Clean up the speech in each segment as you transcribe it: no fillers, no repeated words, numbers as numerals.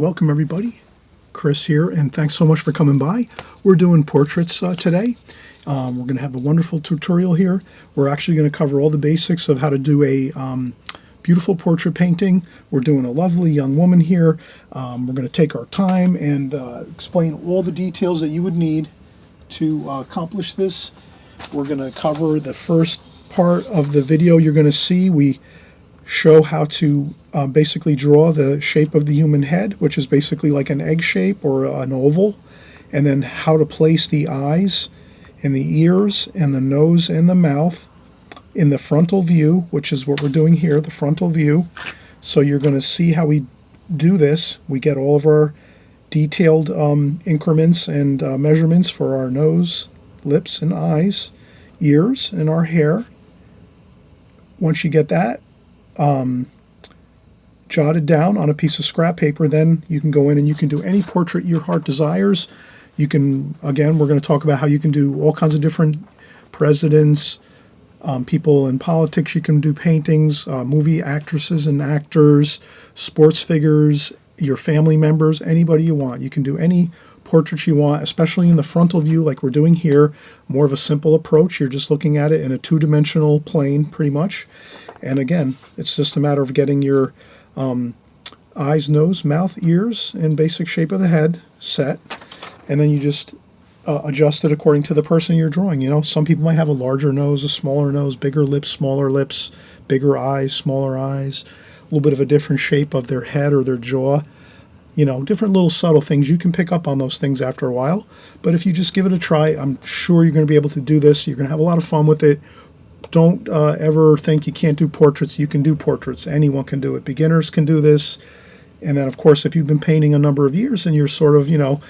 welcome everybody. Chris here, and thanks so much for coming by. We're doing portraits today. We're going to have a wonderful tutorial here. We're actually going to cover all the basics of how to do a beautiful portrait painting. We're doing a lovely young woman here. We're going to take our time and explain all the details that you would need to accomplish this. We're going to cover the first part of the video you're going to see. We show how to basically draw the shape of the human head, which is basically like an egg shape or an oval, and then how to place the eyes and the ears and the nose and the mouth in the frontal view, which is what we're doing here, the frontal view. So you're going to see how we do this. We get all of our detailed increments and measurements for our nose, lips, and eyes, ears, and our hair. Once you get that jotted down on a piece of scrap paper, then you can go in and you can do any portrait your heart desires. You can, again, we're going to talk about how you can do all kinds of different presidents, people in politics. You can do paintings, movie actresses and actors, sports figures, your family members, anybody you want. You can do any portrait you want, especially in the frontal view like we're doing here. More of a simple approach. You're just looking at it in a two-dimensional plane pretty much. And again, it's just a matter of getting your eyes, nose, mouth, ears, and basic shape of the head set. And then you just adjust it according to the person you're drawing. You know, some people might have a larger nose, a smaller nose, bigger lips, smaller lips, bigger eyes, smaller eyes, a little bit of a different shape of their head or their jaw. You know, different little subtle things. You can pick up on those things after a while. But if you just give it a try, I'm sure you're going to be able to do this. You're going to have a lot of fun with it. Don't ever think you can't do portraits. You can do portraits. Anyone can do it. Beginners can do this. And then, of course, if you've been painting a number of years and you're sort of, you know,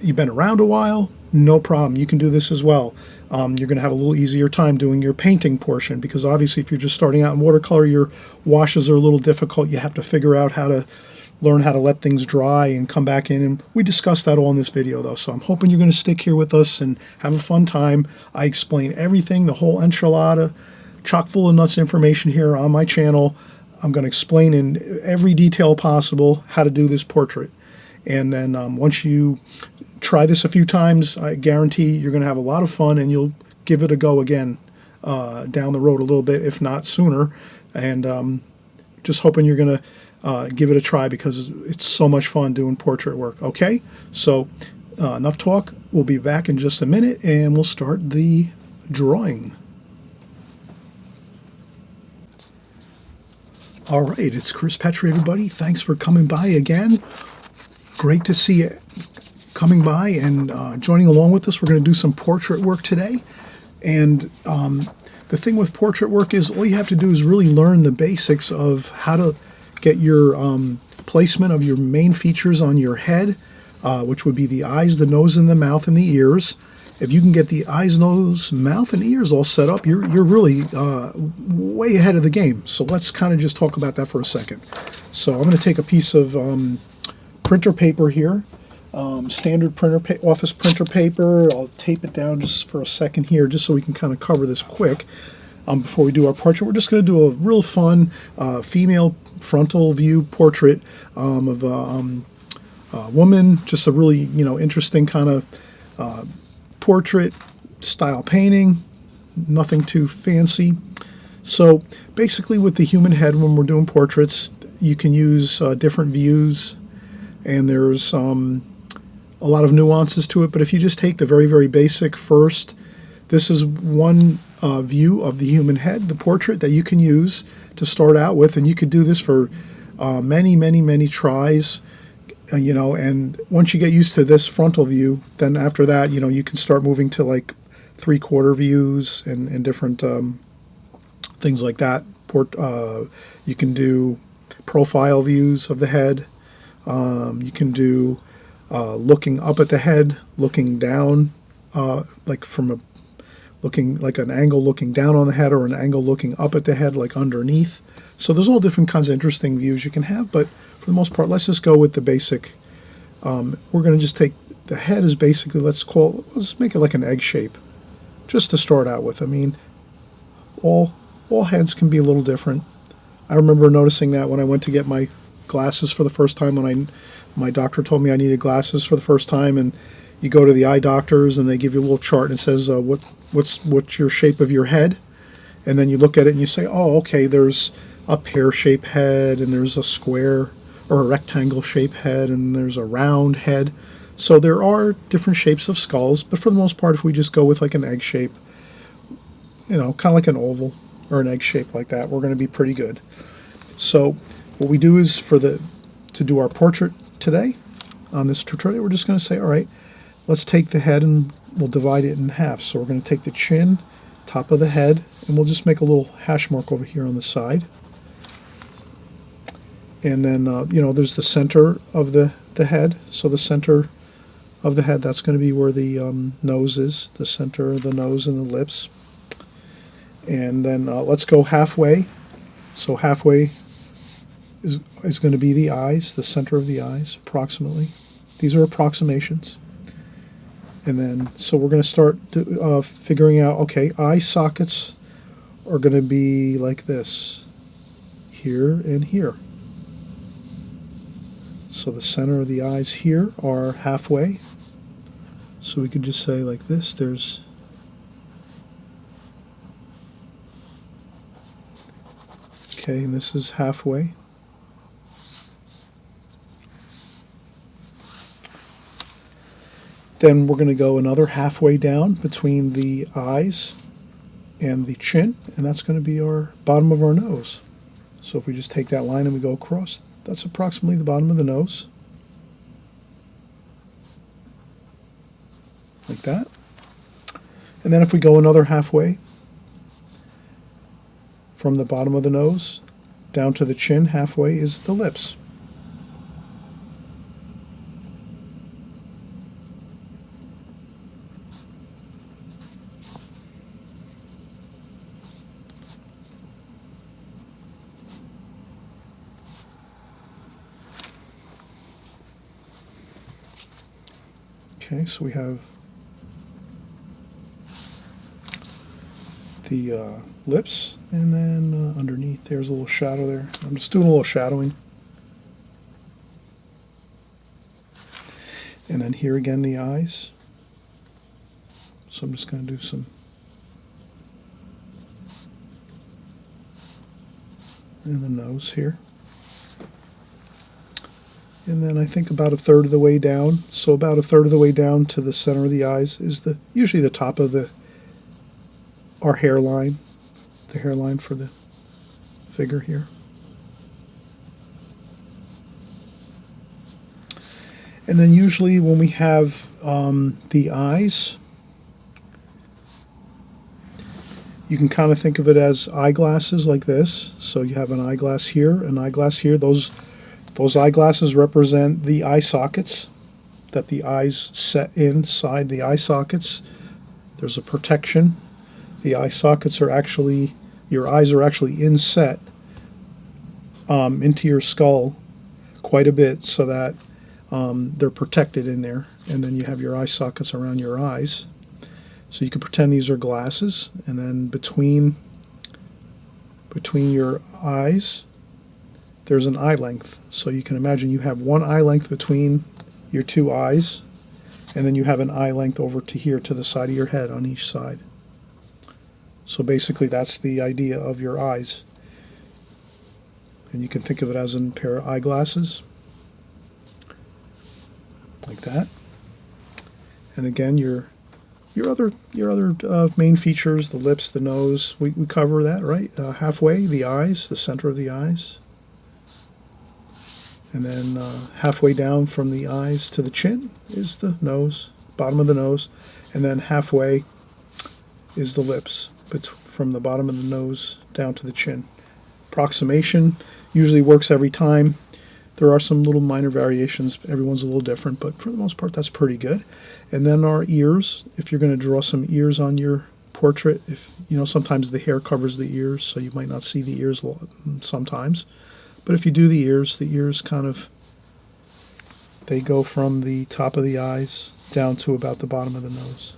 you've been around a while, no problem. You can do this as well. You're going to have a little easier time doing your painting portion because obviously if you're just starting out in watercolor, your washes are a little difficult. You have to figure out how to learn how to let things dry and come back in. And we discussed that all in this video, though. So I'm hoping you're going to stick here with us and have a fun time. I explain everything, the whole enchilada, chock full of nuts information here on my channel. I'm going to explain in every detail possible how to do this portrait. And then once you try this a few times, I guarantee you're going to have a lot of fun and you'll give it a go again down the road a little bit, if not sooner. And just hoping you're going to give it a try because it's so much fun doing portrait work. Okay, so enough talk. We'll be back in just a minute and we'll start the drawing. All right, it's Chris Petri, everybody. Thanks for coming by again. Great to see you coming by and joining along with us. We're going to do some portrait work today. And the thing with portrait work is all you have to do is really learn the basics of how to get your placement of your main features on your head, which would be the eyes, the nose, and the mouth, and the ears. If you can get the eyes, nose, mouth, and ears all set up, you're really way ahead of the game. So let's kind of just talk about that for a second. So I'm going to take a piece of printer paper here, standard office printer paper. I'll tape it down just for a second here, just so we can kind of cover this quick. Before we do our portrait, we're just going to do a real fun female frontal view portrait of a woman. Just a really, you know, interesting kind of portrait style painting. Nothing too fancy. So basically, with the human head, when we're doing portraits, you can use different views, and there's a lot of nuances to it. But if you just take the very, very basic first, this is one view of the human head, the portrait that you can use to start out with, and you could do this for many tries, you know. And once you get used to this frontal view, then after that, you know, you can start moving to like 3/4 views and different things like that. You can do profile views of the head. You can do looking up at the head, looking down, like from a looking like an angle looking down on the head, or an angle looking up at the head like underneath. So there's all different kinds of interesting views you can have, but for the most part, let's just go with the basic. We're going to just take the head is basically, let's make it like an egg shape, just to start out with. I mean, all heads can be a little different. I remember noticing that when I went to get my glasses for the first time when my doctor told me I needed glasses for the first time, and you go to the eye doctors and they give you a little chart and it says what's your shape of your head, and then you look at it and you say, oh, okay, there's a pear-shaped head, and there's a square or a rectangle-shaped head, and there's a round head. So there are different shapes of skulls, but for the most part, if we just go with like an egg shape, kind of like an oval or an egg shape like that, we're going to be pretty good. So what we do is to do our portrait today on this tutorial, we're just going to say, all right, let's take the head and we'll divide it in half. So we're going to take the chin, top of the head, and we'll just make a little hash mark over here on the side. And then, there's the center of the head. So the center of the head, that's going to be where the nose is, the center of the nose and the lips. And then let's go halfway. So halfway is going to be the eyes, the center of the eyes, approximately. These are approximations. And then, so we're going to start figuring out, okay, eye sockets are going to be like this, here and here. So the center of the eyes here are halfway. So we could just say like this, there's okay, and this is halfway. Then we're going to go another halfway down between the eyes and the chin, and that's going to be our bottom of our nose. So if we just take that line and we go across, that's approximately the bottom of the nose. Like that. And then if we go another halfway from the bottom of the nose down to the chin, halfway is the lips. Okay, so we have the lips, and then underneath there's a little shadow there. I'm just doing a little shadowing. And then here again the eyes. So I'm just going to do some. And the nose here. And then I think about a third of the way down. So about a third of the way down to the center of the eyes is usually the top of our hairline, the hairline for the figure here. And then usually when we have the eyes, you can kind of think of it as eyeglasses like this. So you have an eyeglass here, an eyeglass here. Those eyeglasses represent the eye sockets that the eyes set inside the eye sockets. There's a protection. The eye sockets are actually, your eyes are actually inset into your skull quite a bit so that they're protected in there. And then you have your eye sockets around your eyes. So you can pretend these are glasses, and then between your eyes, there's an eye length. So you can imagine you have one eye length between your two eyes, and then you have an eye length over to here to the side of your head on each side. So basically that's the idea of your eyes. And you can think of it as a pair of eyeglasses, like that. And again, your other main features, the lips, the nose, we cover that, right? Halfway, the eyes, the center of the eyes. And then halfway down from the eyes to the chin is the nose, bottom of the nose. And then halfway is the lips, from the bottom of the nose down to the chin. Approximation usually works every time. There are some little minor variations. Everyone's a little different, but for the most part, that's pretty good. And then our ears, if you're going to draw some ears on your portrait, sometimes the hair covers the ears, so you might not see the ears sometimes. But if you do the ears kind of, they go from the top of the eyes down to about the bottom of the nose,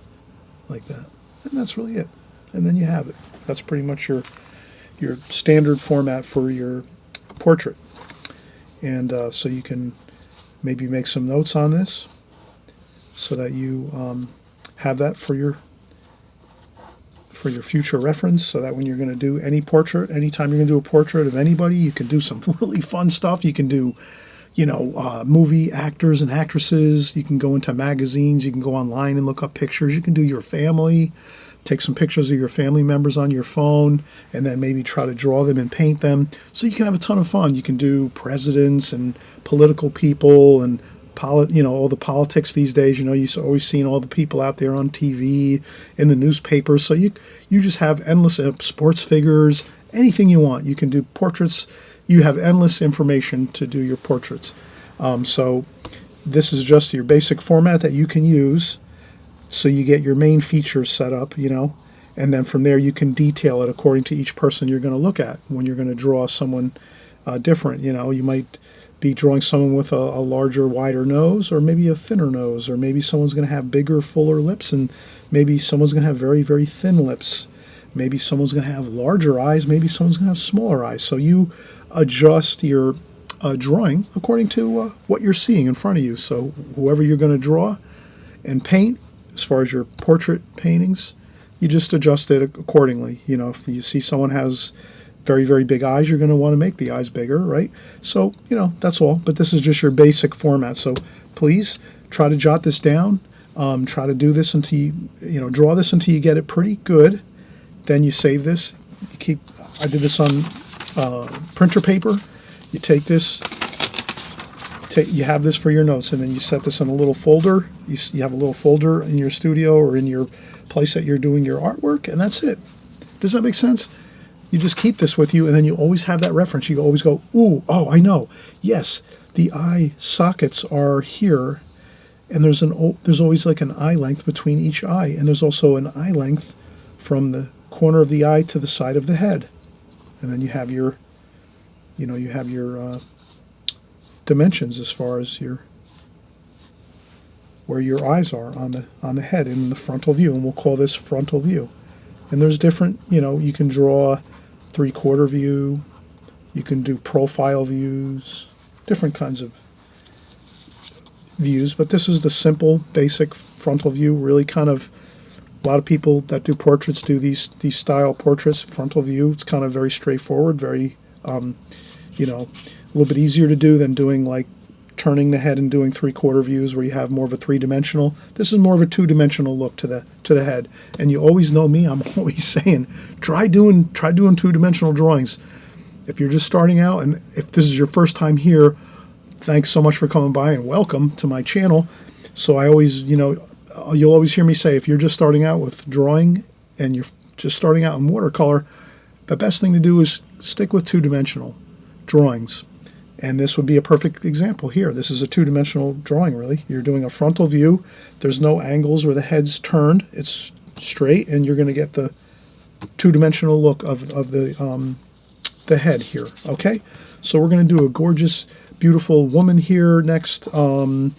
like that. And that's really it. And then you have it. That's pretty much your standard format for your portrait. And so you can maybe make some notes on this so that you have that for your future reference, so that when you're going to do any portrait, anytime you're going to do a portrait of anybody, you can do some really fun stuff. You can do, movie actors and actresses. You can go into magazines. You can go online and look up pictures. You can do your family, take some pictures of your family members on your phone, and then maybe try to draw them and paint them. So you can have a ton of fun. You can do presidents and political people and all the politics these days. You've always seen all the people out there on TV, in the newspapers. So you just have endless sports figures, anything you want. You can do portraits. You have endless information to do your portraits. So this is just your basic format that you can use. So you get your main features set up, and then from there you can detail it according to each person you're going to look at when you're going to draw someone different. You might be drawing someone with a larger, wider nose, or maybe a thinner nose, or maybe someone's going to have bigger, fuller lips, and maybe someone's going to have very, very thin lips. Maybe someone's going to have larger eyes, maybe someone's going to have smaller eyes. So you adjust your drawing according to what you're seeing in front of you. So whoever you're going to draw and paint, as far as your portrait paintings, you just adjust it accordingly. If you see someone has very, very big eyes, you're going to want to make the eyes bigger, right? So, that's all. But this is just your basic format. So please try to jot this down. Try to do this until you, draw this until you get it pretty good. Then you save this. I did this on printer paper. You take this, you have this for your notes, and then you set this in a little folder. You have a little folder in your studio or in your place that you're doing your artwork, and that's it. Does that make sense? You just keep this with you, and then you always have that reference. You always go, ooh, oh, I know. Yes, the eye sockets are here, and there's always like an eye length between each eye, and there's also an eye length from the corner of the eye to the side of the head. And then you have your, dimensions as far as where your eyes are on the head in the frontal view, and we'll call this frontal view. And there's different, you can draw 3/4 view, you can do profile views, different kinds of views, but this is the simple, basic frontal view. Really kind of, a lot of people that do portraits do these style portraits, frontal view. It's kind of very straightforward, very, a little bit easier to do than doing like turning the head and doing 3/4 views where you have more of a 3-dimensional. This is more of a 2-dimensional look to the head. And you always know me, I'm always saying, try doing 2-dimensional drawings. If you're just starting out, and if this is your first time here, thanks so much for coming by and welcome to my channel. So I always, you'll always hear me say, if you're just starting out with drawing and you're just starting out in watercolor, the best thing to do is stick with 2-dimensional drawings. And this would be a perfect example here. This is a 2-dimensional drawing, really. You're doing a frontal view. There's no angles where the head's turned. It's straight, and you're going to get the 2-dimensional look of the head here, okay? So we're going to do a gorgeous, beautiful woman here next on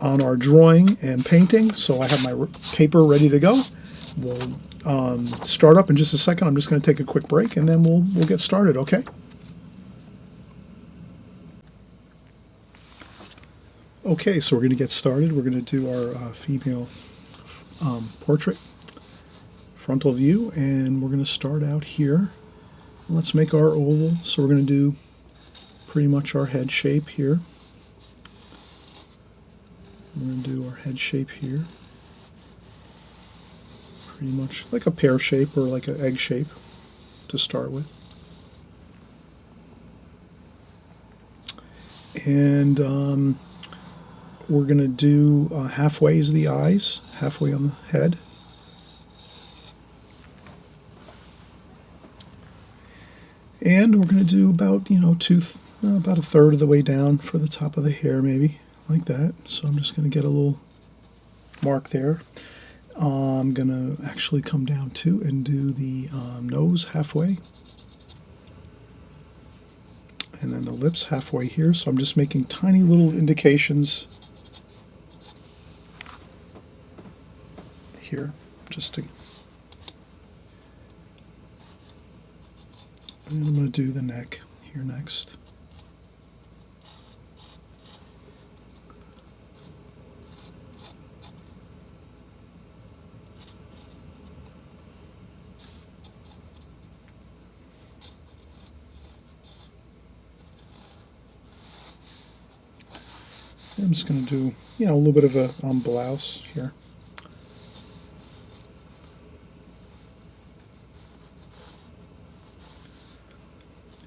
our drawing and painting. So I have my paper ready to go. We'll start up in just a second. I'm just going to take a quick break, and then we'll get started, okay? Okay, so we're going to get started. We're going to do our female portrait frontal view, and we're going to start out here. Let's make our oval. So we're going to do pretty much our head shape here. We're going to do our head shape here. Pretty much like a pear shape or like an egg shape to start with. And we're going to do halfway is the eyes, halfway on the head. And we're going to do about, about a third of the way down for the top of the hair, maybe, like that. So I'm just going to get a little mark there. I'm going to actually come down too and do the nose halfway. And then the lips halfway here. So I'm just making tiny little indications here, just to, and I'm going to do the neck here next. I'm just going to do, a little bit of a blouse here.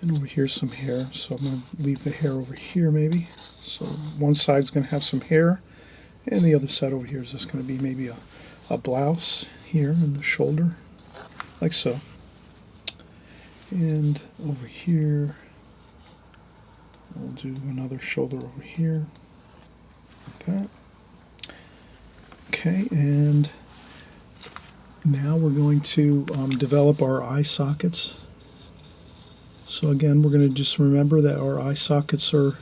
And over here's some hair, so I'm going to leave the hair over here maybe. So one side's going to have some hair, and the other side over here is just going to be maybe a blouse here in the shoulder, like so. And over here, we'll do another shoulder over here, like that. Okay, and now we're going to develop our eye sockets. So again, we're going to just remember that our eye sockets are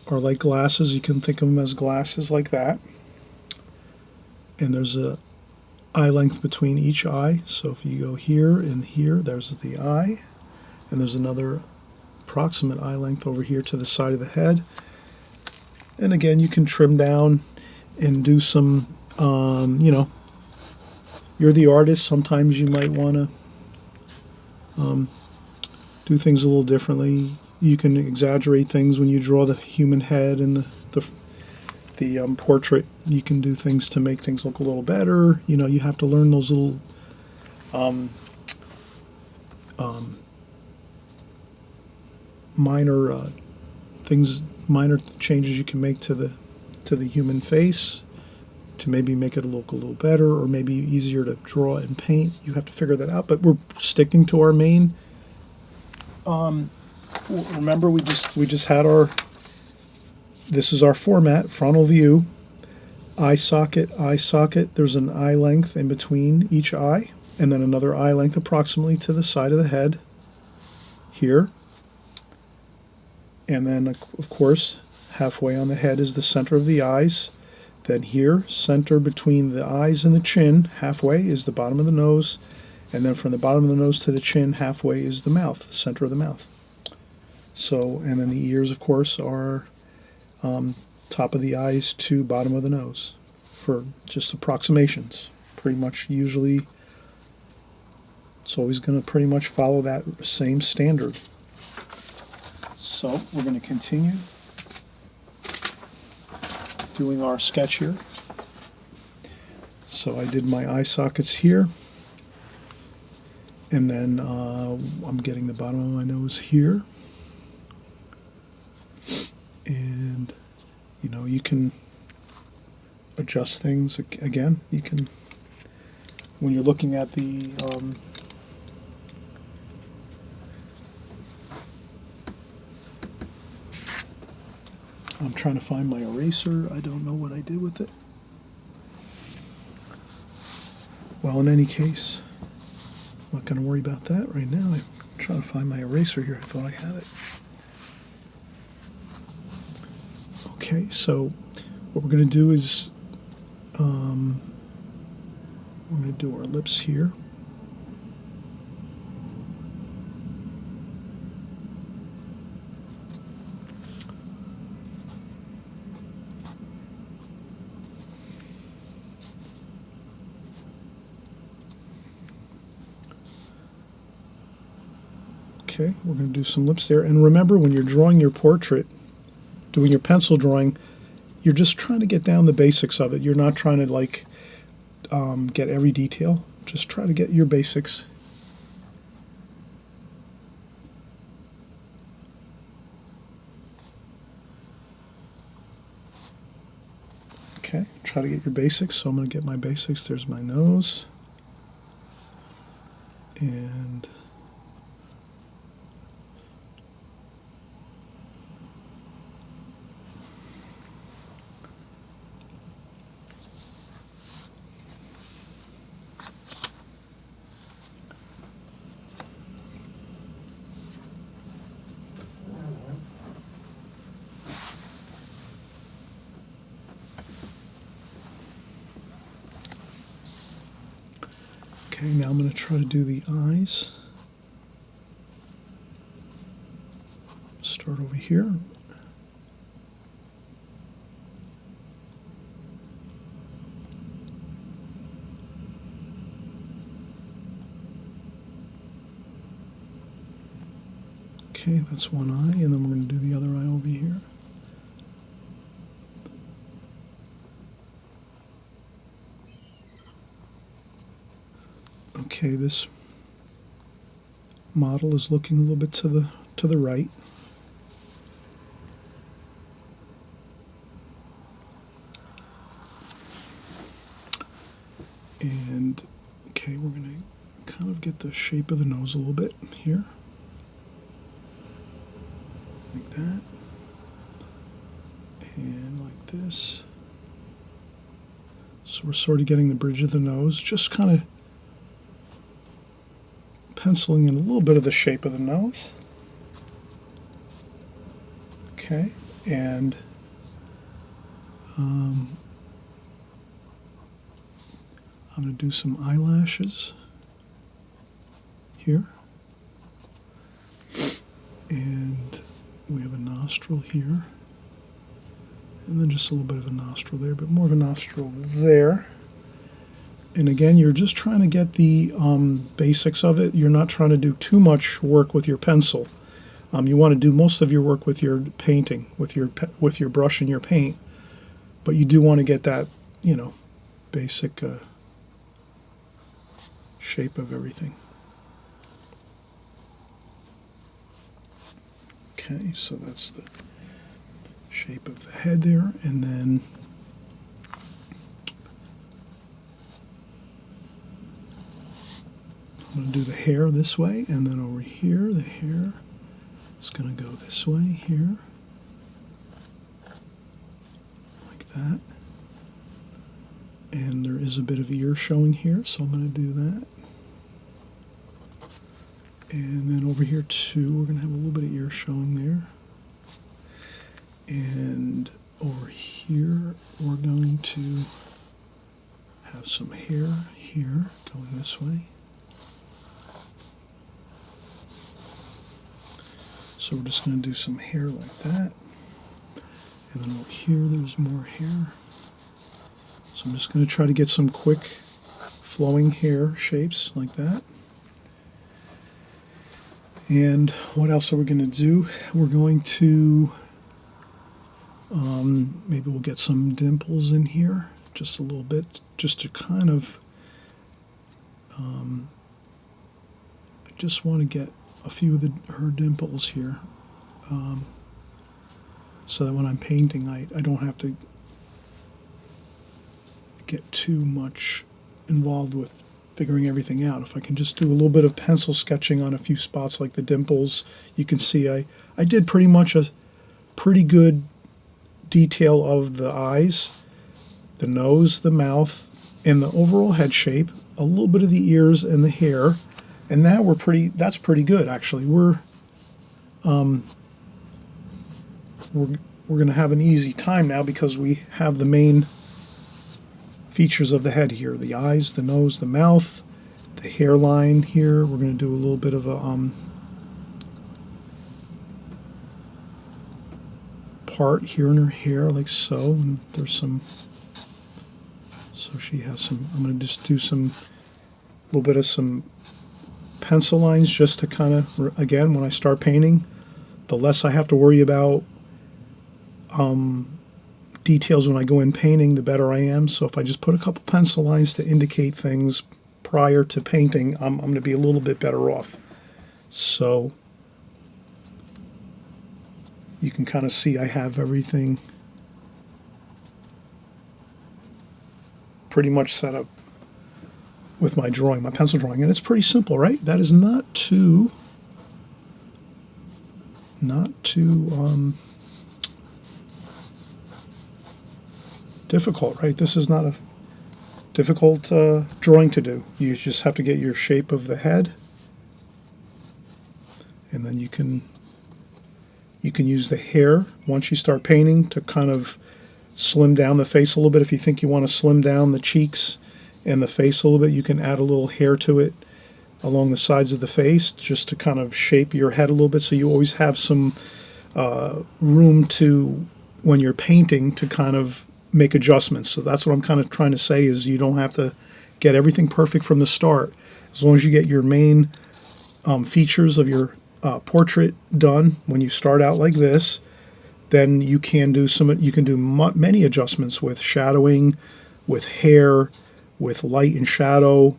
like glasses. You can think of them as glasses like that. And there's a eye length between each eye. So if you go here and here, there's the eye. And there's another approximate eye length over here to the side of the head. And again, you can trim down and do some, you're the artist. Sometimes you might want to do things a little differently. You can exaggerate things when you draw the human head and the portrait. You can do things to make things look a little better. You have to learn those little minor things, minor changes you can make to the human face to maybe make it look a little better, or maybe easier to draw and paint. You have to figure that out. But we're sticking to our main. Remember, we just had our. This is our format: frontal view, eye socket, eye socket. There's an eye length in between each eye, and then another eye length approximately to the side of the head. Here, and then of course, halfway on the head is the center of the eyes. Then here, center between the eyes and the chin, halfway is the bottom of the nose. And then from the bottom of the nose to the chin, halfway is the mouth, the center of the mouth. So, and then the ears, of course, are top of the eyes to bottom of the nose for just approximations. Pretty much, usually, it's always going to pretty much follow that same standard. So, we're going to continue doing our sketch here. So, I did my eye sockets here. And then I'm getting the bottom of my nose here. And, you can adjust things. Again, you can, when you're looking at the, I'm trying to find my eraser. I don't know what I did with it. Well, in any case, I'm not going to worry about that right now. I'm trying to find my eraser here. I thought I had it. Okay, so what we're going to do is we're going to do our lips here. Okay, we're going to do some lips there. And remember, when you're drawing your portrait, doing your pencil drawing, you're just trying to get down the basics of it. You're not trying to get every detail. Just try to get your basics. Okay, try to get your basics. So I'm going to get my basics. There's my nose. And okay, now I'm going to try to do the eyes. Start over here. Okay, that's one eye, and then we're going to do the other eye over here. Okay, this model is looking a little bit to the right. And okay, we're going to kind of get the shape of the nose a little bit here, like that, and like this. So we're sort of getting the bridge of the nose, just kind of penciling in a little bit of the shape of the nose. Okay, and I'm going to do some eyelashes here. And we have a nostril here. And then just a little bit of a nostril there, but more of a nostril there. And again, you're just trying to get the basics of it. You're not trying to do too much work with your pencil. You want to do most of your work with your painting, with your brush and your paint. But you do want to get that, you know, basic shape of everything. Okay, so that's the shape of the head there, and then I'm going to do the hair this way, and then over here the hair is going to go this way here, like that. And there is a bit of ear showing here, so I'm going to do that. And then over here too, we're going to have a little bit of ear showing there. And over here, we're going to have some hair here going this way. So we're just going to do some hair like that. And then over here, there's more hair. So I'm just going to try to get some quick flowing hair shapes like that. And what else are we going to do? We're going to, maybe we'll get some dimples in here, just a little bit, just to kind of, I just want to get a few of her dimples here, so that when I'm painting, I don't have to get too much involved with figuring everything out. If I can just do a little bit of pencil sketching on a few spots like the dimples, you can see I did pretty much a pretty good detail of the eyes, the nose, the mouth, and the overall head shape, a little bit of the ears and the hair, and that's pretty good actually. We're going to have an easy time now because we have the main features of the head here, the eyes, the nose, the mouth, the hairline here. We're going to do a little bit of a part here in her hair like so, and there's some, so she has some, I'm going to just do some, little bit of some pencil lines just to kind of, again, when I start painting, the less I have to worry about details when I go in painting, the better I am. So if I just put a couple pencil lines to indicate things prior to painting, I'm going to be a little bit better off. So you can kind of see I have everything pretty much set up with my drawing, my pencil drawing, and it's pretty simple, right? That is not too difficult, right? This is not a difficult drawing to do. You just have to get your shape of the head, and then you can use the hair once you start painting to kind of slim down the face a little bit. If you think you want to slim down the cheeks and the face a little bit, you can add a little hair to it along the sides of the face just to kind of shape your head a little bit, so you always have some room to, when you're painting, to kind of make adjustments. So that's what I'm kind of trying to say, is you don't have to get everything perfect from the start. As long as you get your main features of your portrait done when you start out like this, then you can do many adjustments with shadowing, with hair, with light and shadow,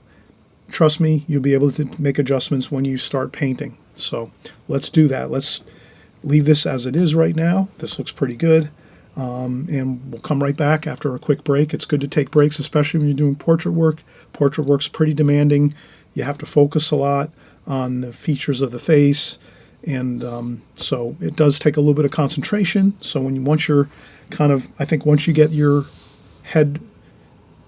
trust me, you'll be able to make adjustments when you start painting. So let's do that. Let's leave this as it is right now. This looks pretty good. And we'll come right back after a quick break. It's good to take breaks, especially when you're doing portrait work. Portrait work's pretty demanding. You have to focus a lot on the features of the face. And so it does take a little bit of concentration. So once you're I think once you get your head,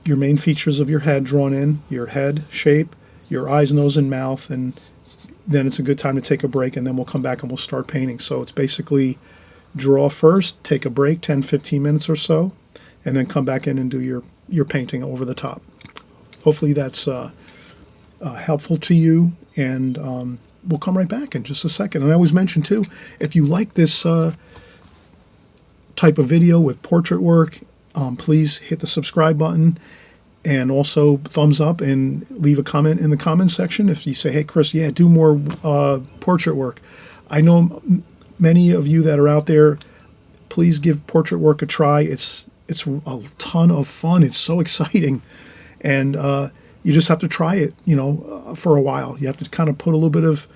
your main features of your head drawn in, your head shape, your eyes, nose, and mouth, and then it's a good time to take a break, and then we'll come back and we'll start painting. So it's basically draw first, take a break, 10, 15 minutes or so, and then come back in and do your painting over the top. Hopefully that's helpful to you, and we'll come right back in just a second. And I always mention too, if you like this type of video with portrait work, please hit the subscribe button, and also thumbs up, and leave a comment in the comment section if you say, hey Chris, yeah, do more portrait work. I know many of you that are out there, please give portrait work a try. It's a ton of fun. It's so exciting, and you just have to try it, for a while. You have to kind of put a little bit of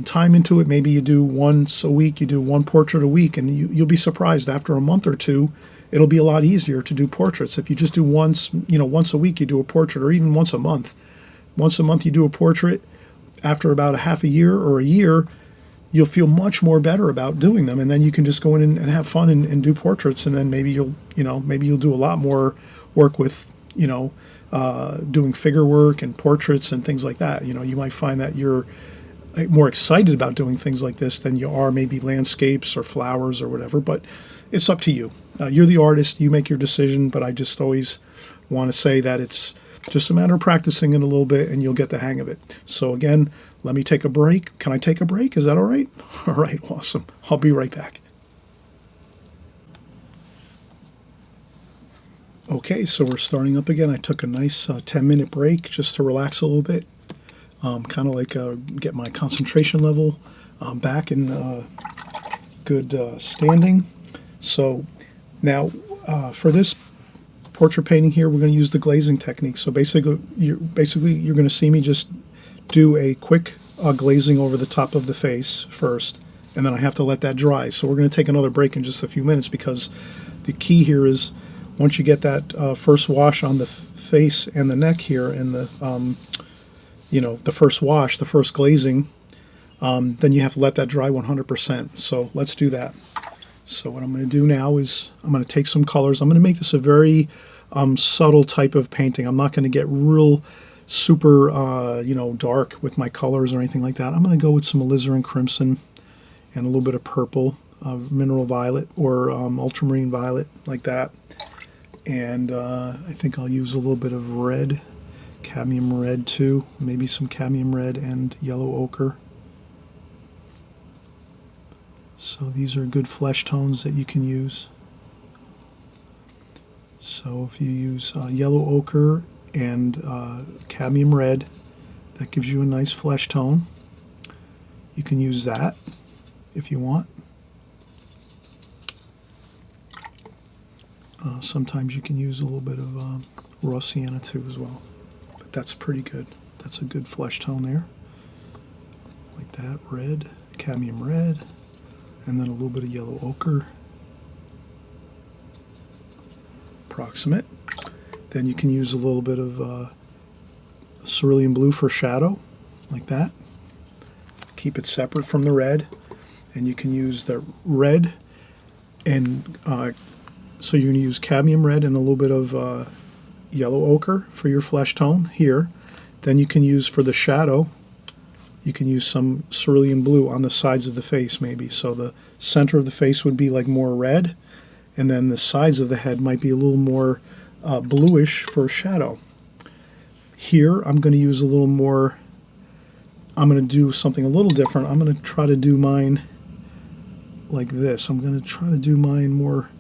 time into it. Maybe you do once a week, you do one portrait a week, and you'll be surprised after a month or two. It'll be a lot easier to do portraits. If you just do once a week you do a portrait, or even once a month. Once a month you do a portrait. After about a half a year or a year, you'll feel much more better about doing them, and then you can just go in and have fun and do portraits, and then maybe you'll do a lot more work with doing figure work and portraits and things like that. You might find that you're more excited about doing things like this than you are maybe landscapes or flowers or whatever, but it's up to you. You're the artist, you make your decision, but I just always want to say that it's just a matter of practicing it a little bit and you'll get the hang of it. So again, let me take a break. Can I take a break? Is that all right? All right, awesome. I'll be right back. Okay, so we're starting up again. I took a nice 10-minute break just to relax a little bit. Kind of like get my concentration level back in good standing. So now for this portrait painting here, we're going to use the glazing technique. So basically you're going to see me just do a quick glazing over the top of the face first, and then I have to let that dry. So we're going to take another break in just a few minutes, because the key here is once you get that first wash on the face and the neck here, and the the first wash, the first glazing, then you have to let that dry 100%. So let's do that. So what I'm going to do now is I'm going to take some colors. I'm going to make this a very subtle type of painting. I'm not going to get real super dark with my colors or anything like that. I'm going to go with some alizarin crimson and a little bit of purple, mineral violet or ultramarine violet, like that. And I think I'll use a little bit of red, cadmium red too, maybe some cadmium red and yellow ochre. So these are good flesh tones that you can use. So if you use yellow ochre and cadmium red, that gives you a nice flesh tone. You can use that if you want. Sometimes you can use a little bit of raw sienna too as well. But that's pretty good. That's a good flesh tone there. Like that, red, cadmium red, and then a little bit of yellow ochre. Approximate. Then you can use a little bit of cerulean blue for shadow, like that. Keep it separate from the red. And you can use the red, and so you're going to use cadmium red and a little bit of yellow ochre for your flesh tone here. Then you can use for the shadow, you can use some cerulean blue on the sides of the face maybe. So the center of the face would be like more red, and then the sides of the head might be a little more bluish for shadow. Here I'm going to use a little more, I'm going to do something a little different. I'm going to try to do mine like this. I'm going to try to do mine more.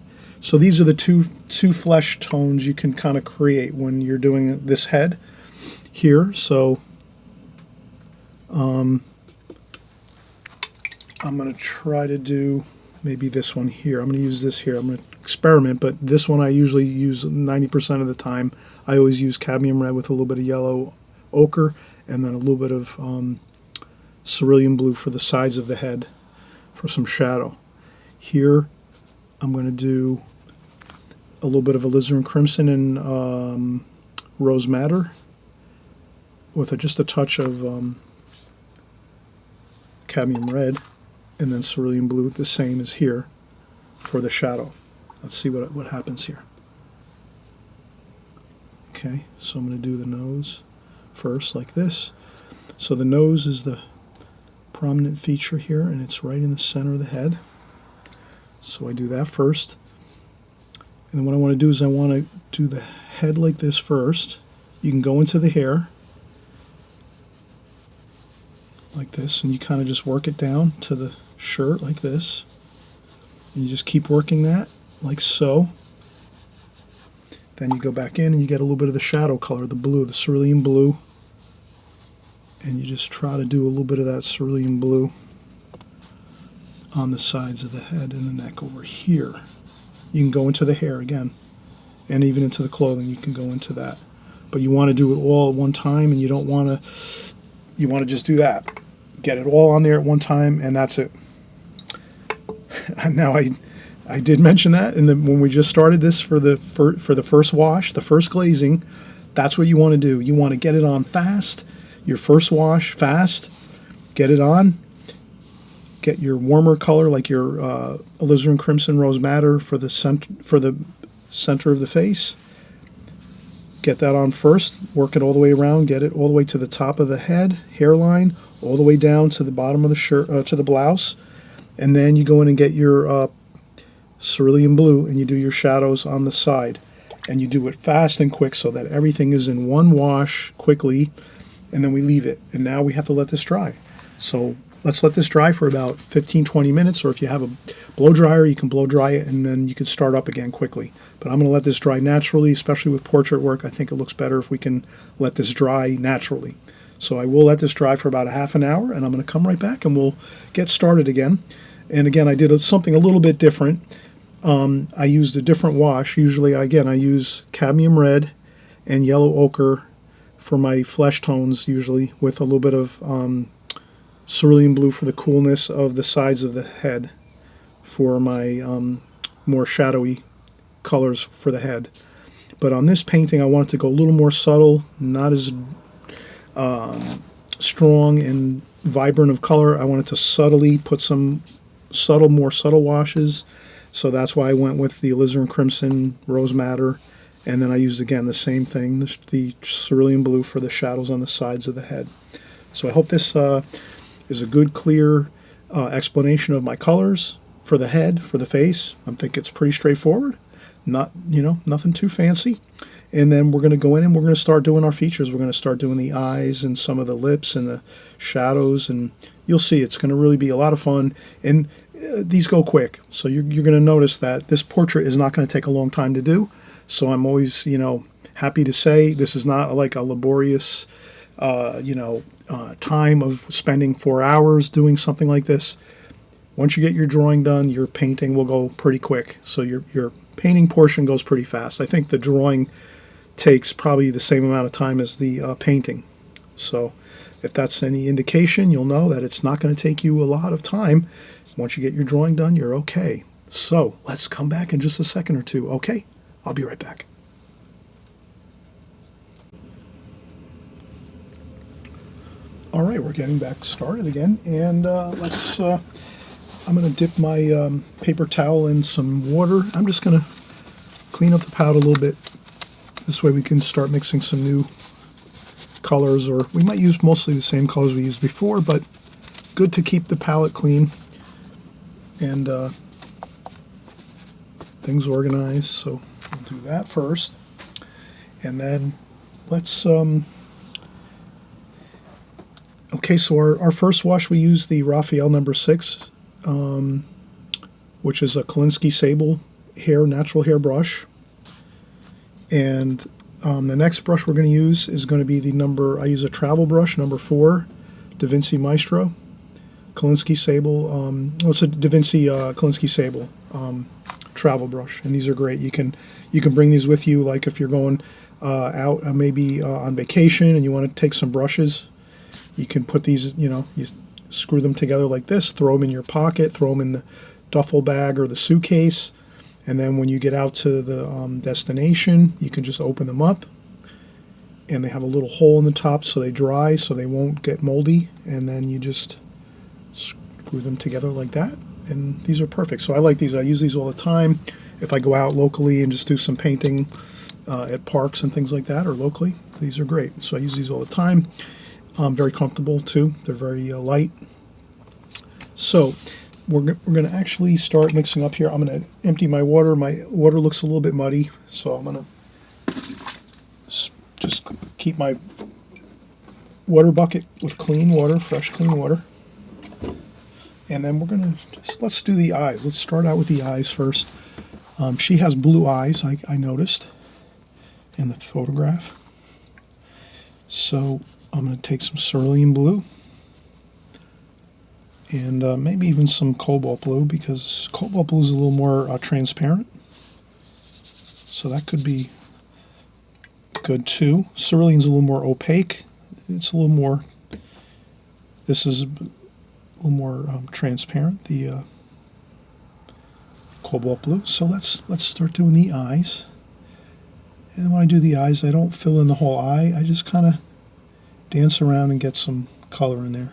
So these are the two flesh tones you can kind of create when you're doing this head here. So I'm going to try to do maybe this one here. I'm going to use this here. I'm going to experiment, but this one I usually use 90% of the time. I always use cadmium red with a little bit of yellow ochre, and then a little bit of cerulean blue for the sides of the head for some shadow. Here I'm going to do a little bit of alizarin crimson and rose madder with just a touch of cadmium red, and then cerulean blue, the same as here for the shadow. Let's see what happens here. Okay, so I'm going to do the nose first like this. So the nose is the prominent feature here, and it's right in the center of the head. So I do that first. And then what I want to do is I want to do the head like this first. You can go into the hair like this, and you kind of just work it down to the shirt like this. And you just keep working that like so. Then you go back in and you get a little bit of the shadow color, the blue, the cerulean blue. And you just try to do a little bit of that cerulean blue on the sides of the head and the neck over here. You can go into the hair again, and even into the clothing, you can go into that. But you want to do it all at one time, and you don't want to, you want to just do that. Get it all on there at one time, and that's it. Now, I did mention that when we just started this for the first wash, the first glazing, that's what you want to do. You want to get it on fast, your first wash fast, get it on, get your warmer color like your alizarin crimson rose madder for the center of the face. Get that on first, work it all the way around, get it all the way to the top of the head, hairline, all the way down to the bottom of the shirt, to the blouse, and then you go in and get your cerulean blue, and you do your shadows on the side, and you do it fast and quick so that everything is in one wash quickly, and then we leave it. And now we have to let this dry. So let's let this dry for about 15-20 minutes, or if you have a blow dryer, you can blow dry it, and then you can start up again quickly. But I'm going to let this dry naturally, especially with portrait work. I think it looks better if we can let this dry naturally. So I will let this dry for about a half an hour, and I'm going to come right back and we'll get started again. And again, I did something a little bit different. I used a different wash. Usually, again, I use cadmium red and yellow ochre for my flesh tones, usually, with a little bit of cerulean blue for the coolness of the sides of the head for my more shadowy colors for the head. But on this painting, I wanted to go a little more subtle, not as strong and vibrant of color. I wanted to subtly put some more subtle washes. So that's why I went with the alizarin crimson rose madder, and then I used again the same thing, the cerulean blue for the shadows on the sides of the head. So I hope this is a good, clear explanation of my colors for the head, for the face. I think it's pretty straightforward, not nothing too fancy. And then we're going to go in and we're going to start doing our features. We're going to start doing the eyes and some of the lips and the shadows, and you'll see it's going to really be a lot of fun. And these go quick, so you're going to notice that this portrait is not going to take a long time to do. So I'm always, happy to say this is not like a laborious, time of spending 4 hours doing something like this. Once you get your drawing done, your painting will go pretty quick. So your painting portion goes pretty fast. I think the drawing takes probably the same amount of time as the painting. So if that's any indication, you'll know that it's not going to take you a lot of time. Once you get your drawing done, you're okay. So let's come back in just a second or two, okay? I'll be right back. All right, we're getting back started again, and I'm going to dip my paper towel in some water. I'm just going to clean up the palette a little bit. This way we can start mixing some new colors, or we might use mostly the same colors we used before, but good to keep the palette clean and things organized. So we'll do that first, and then let's okay, so our first wash, we use the Raphael number 6, which is a Kolinsky Sable natural hair brush. And the next brush we're going to use is going to be I use a travel brush, number 4, Da Vinci Maestro. Kolinsky Sable, it's a Da Vinci Kolinsky Sable travel brush, and these are great. You can bring these with you, like if you're going out maybe on vacation and you want to take some brushes, you can put these, you screw them together like this, throw them in your pocket, throw them in the duffel bag or the suitcase, and then when you get out to the destination, you can just open them up, and they have a little hole in the top so they dry, so they won't get moldy, and then you just screw them together like that, and these are perfect. So I like these. I use these all the time if I go out locally and just do some painting at parks and things like that, or locally. These are great. So I use these all the time. Very comfortable too. They're very light. So we're going to actually start mixing up here. I'm going to empty my water. My water looks a little bit muddy, so I'm going to just keep my water bucket with clean water, fresh clean water. And then we're going to let's do the eyes. Let's start out with the eyes first. She has blue eyes, I noticed in the photograph. So I'm going to take some cerulean blue and maybe even some cobalt blue, because cobalt blue is a little more transparent. So that could be good too. Cerulean's a little more opaque. It's a little more, this is a little more transparent, the cobalt blue. So let's start doing the eyes. And when I do the eyes, I don't fill in the whole eye. I just kind of dance around and get some color in there.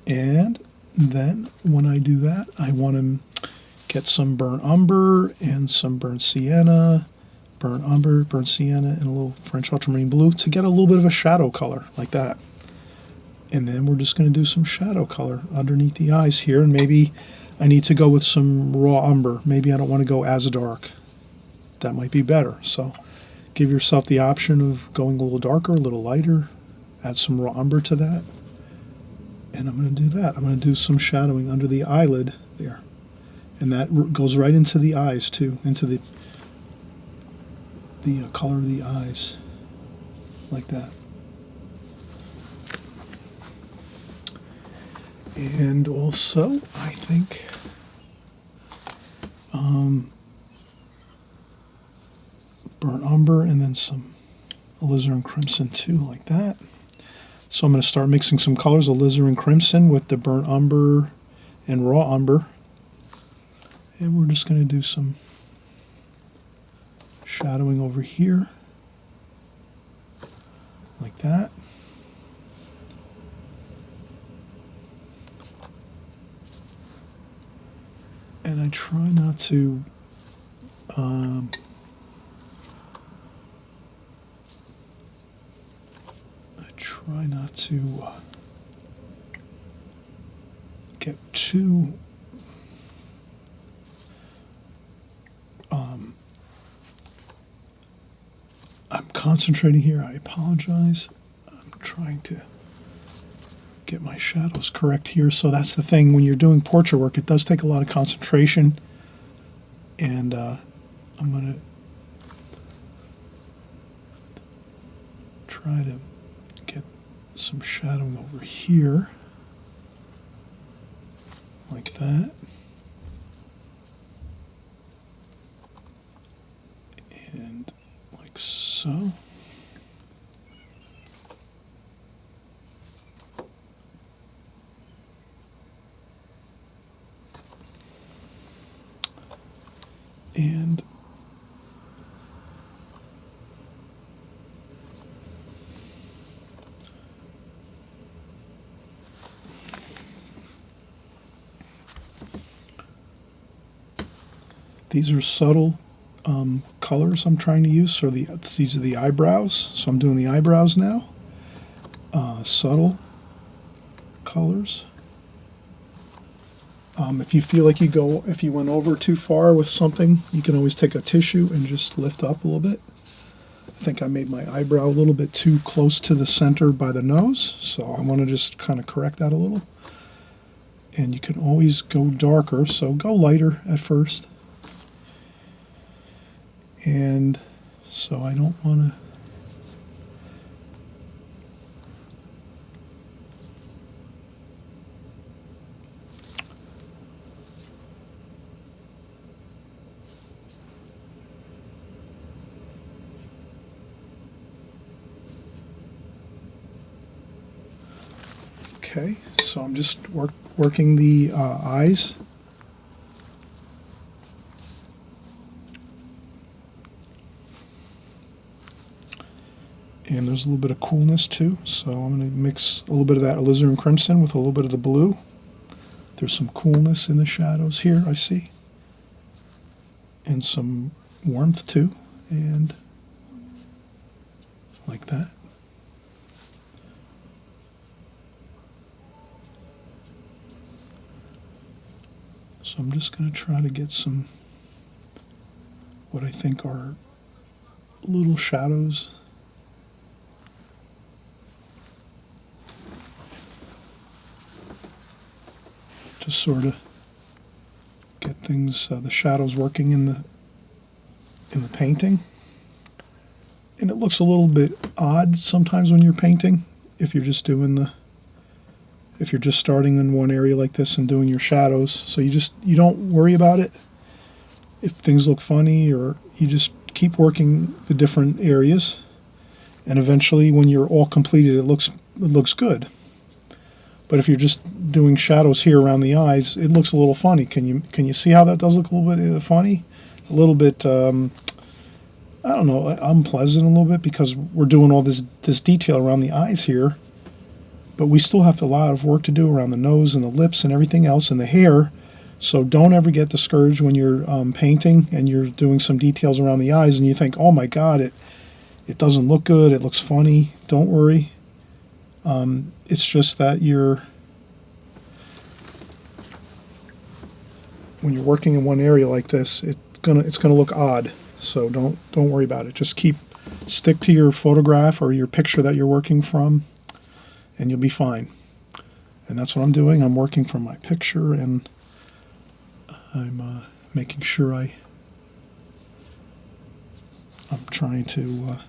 And then when I do that, I want to get some burnt umber and some burnt sienna, burnt umber, burnt sienna, and a little French ultramarine blue to get a little bit of a shadow color like that. And then we're just going to do some shadow color underneath the eyes here. And maybe I need to go with some raw umber. Maybe I don't want to go as dark. That might be better. So give yourself the option of going a little darker, a little lighter. Add some raw umber to that. And I'm going to do that. I'm going to do some shadowing under the eyelid there. And that goes right into the eyes too, into the color of the eyes, like that. And also, I think burnt umber and then some alizarin crimson too, like that. So I'm going to start mixing some colors, alizarin crimson with the burnt umber and raw umber. And we're just going to do some shadowing over here, like that. And I try not to get too I'm concentrating here. I apologize. I'm trying to get my shadows correct here. So that's the thing. When you're doing portrait work, it does take a lot of concentration. And I'm going to try to get some shadowing over here, like that. And like so. And these are subtle colors I'm trying to use. So these are the eyebrows. So I'm doing the eyebrows now. Subtle colors. If you feel like if you went over too far with something, you can always take a tissue and just lift up a little bit. I think I made my eyebrow a little bit too close to the center by the nose, so I want to just kind of correct that a little. And you can always go darker, so go lighter at first. And so I don't want to Okay, so I'm just working the eyes. And there's a little bit of coolness too, so I'm going to mix a little bit of that alizarin crimson with a little bit of the blue. There's some coolness in the shadows here, I see. And some warmth too, and like that. So I'm just going to try to get some, what I think are little shadows. To sort of get things, the shadows working in the painting. And it looks a little bit odd sometimes when you're painting, if you're just starting in one area like this and doing your shadows. So you don't worry about it if things look funny, or you just keep working the different areas, and eventually when you're all completed it looks good. But if you're just doing shadows here around the eyes, it looks a little funny. Can you see how that does look a little bit funny? A little bit, I don't know, unpleasant a little bit, because we're doing all this detail around the eyes here, but we still have a lot of work to do around the nose and the lips and everything else, and the hair. So don't ever get discouraged when you're painting and you're doing some details around the eyes and you think, oh my God, it doesn't look good, it looks funny. Don't worry. It's just that when you're working in one area like this, it's gonna look odd. So don't worry about it. Just stick to your photograph or your picture that you're working from, and you'll be fine. And that's what I'm doing. I'm working from my picture, and I'm making sure I'm trying to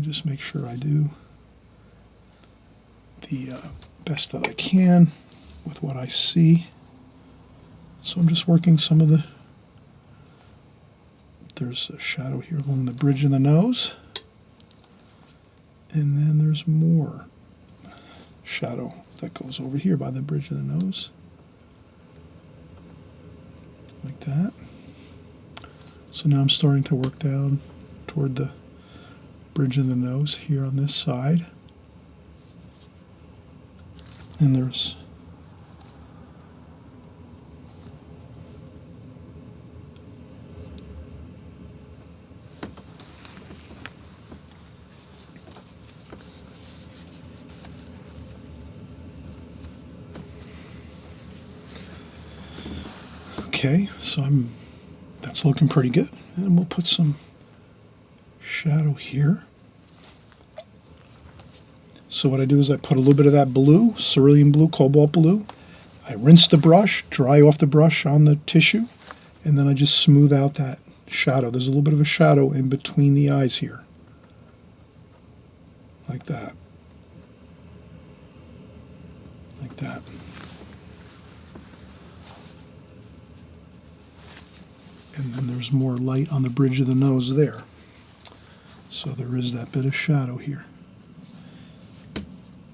just make sure I do the best that I can with what I see. So I'm just working some of there's a shadow here along the bridge of the nose, and then there's more shadow that goes over here by the bridge of the nose, like that. So now I'm starting to work down toward the bridge of the nose here on this side, and there's okay, so that's looking pretty good, and we'll put some shadow here. So what I do is I put a little bit of that blue, cerulean blue, cobalt blue. I rinse the brush, dry off the brush on the tissue, and then I just smooth out that shadow. There's a little bit of a shadow in between the eyes here, like that, like that. And then there's more light on the bridge of the nose there. So there is that bit of shadow here.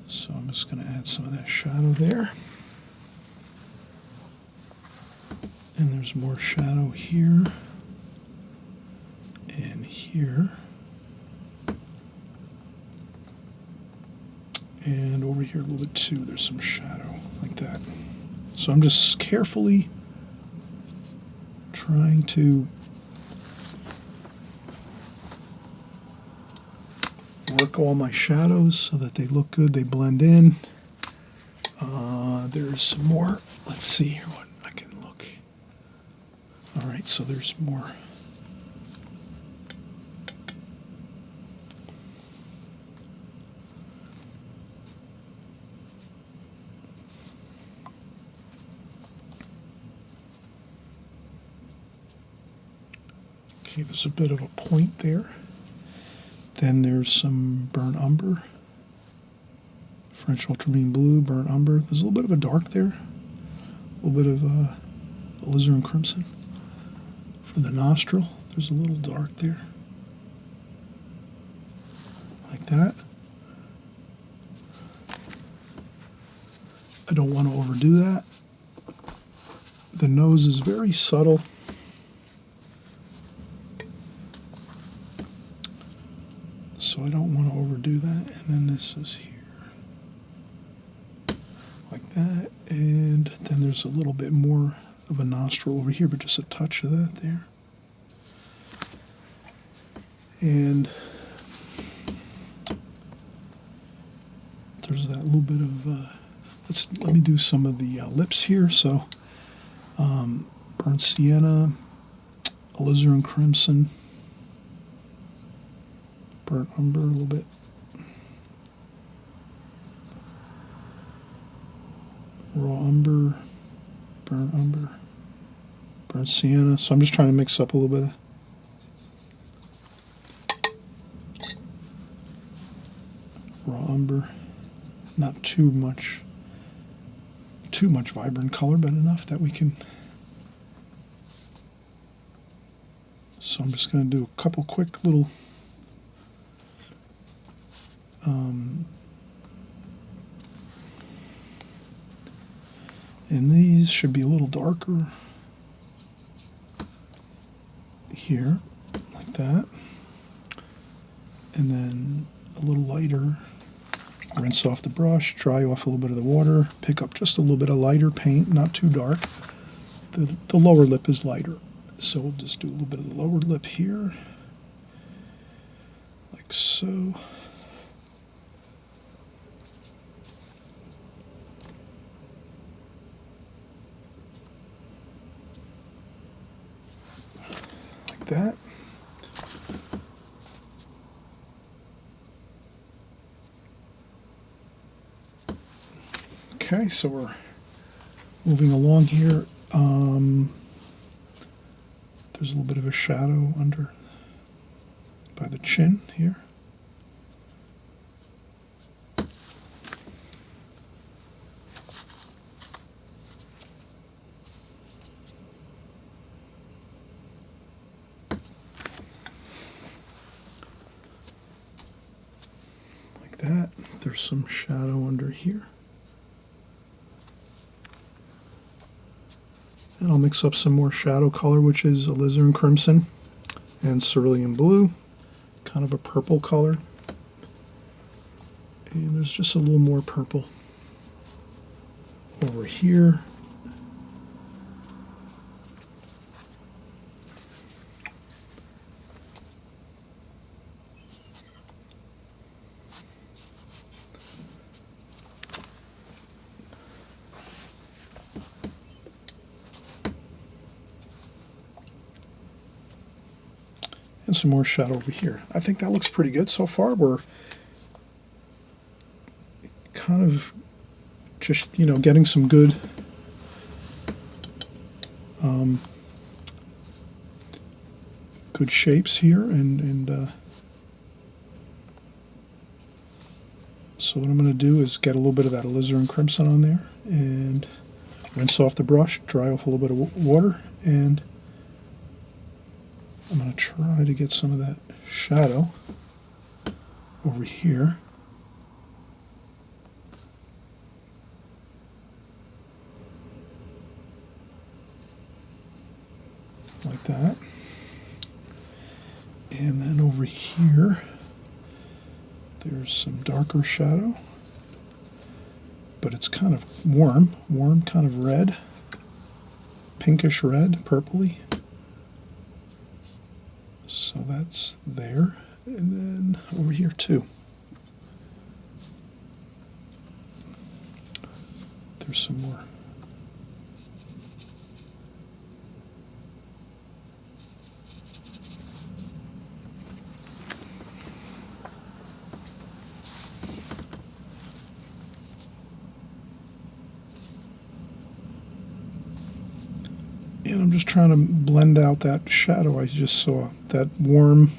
So I'm just going to add some of that shadow there. And there's more shadow here and here. And over here a little bit too, there's some shadow, like that. So I'm just carefully trying to work all my shadows so that they look good, they blend in. There's some more. Let's see here what I can look. All right, so there's more. Okay, there's a bit of a point there. Then there's some burnt umber, French ultramarine blue, burnt umber. There's a little bit of a dark there, a little bit of alizarin crimson. For the nostril, there's a little dark there, like that. I don't want to overdo that. The nose is very subtle. So I don't want to overdo that. And then this is here. Like that. And then there's a little bit more of a nostril over here, but just a touch of that there. And there's that little bit of, let me do some of the lips here. So burnt sienna, alizarin crimson, burnt umber a little bit, raw umber, burnt sienna. So I'm just trying to mix up a little bit of raw umber, not too much vibrant color, but enough that we can. So I'm just going to do a couple quick little and these should be a little darker here, like that, and then a little lighter. Rinse off the brush, dry off a little bit of the water, pick up just a little bit of lighter paint, not too dark. The lower lip is lighter, so we'll just do a little bit of the lower lip here, like so. Like that. Okay, so we're moving along here. There's a little bit of a shadow under by the chin here. Like that. There's some shadow under here. And I'll mix up some more shadow color, which is alizarin crimson and cerulean blue, kind of a purple color. And there's just a little more purple over here. And some more shadow over here. I think that looks pretty good so far. We're kind of just, getting some good good shapes here, and so what I'm going to do is get a little bit of that alizarin crimson on there and rinse off the brush, dry off a little bit of water, and I'm going to try to get some of that shadow over here. Like that. And then over here, there's some darker shadow, but it's kind of warm, kind of red, pinkish red, purpley. So that's there, and then over here too. There's some more. And I'm just trying to blend out that shadow I just saw, that warm,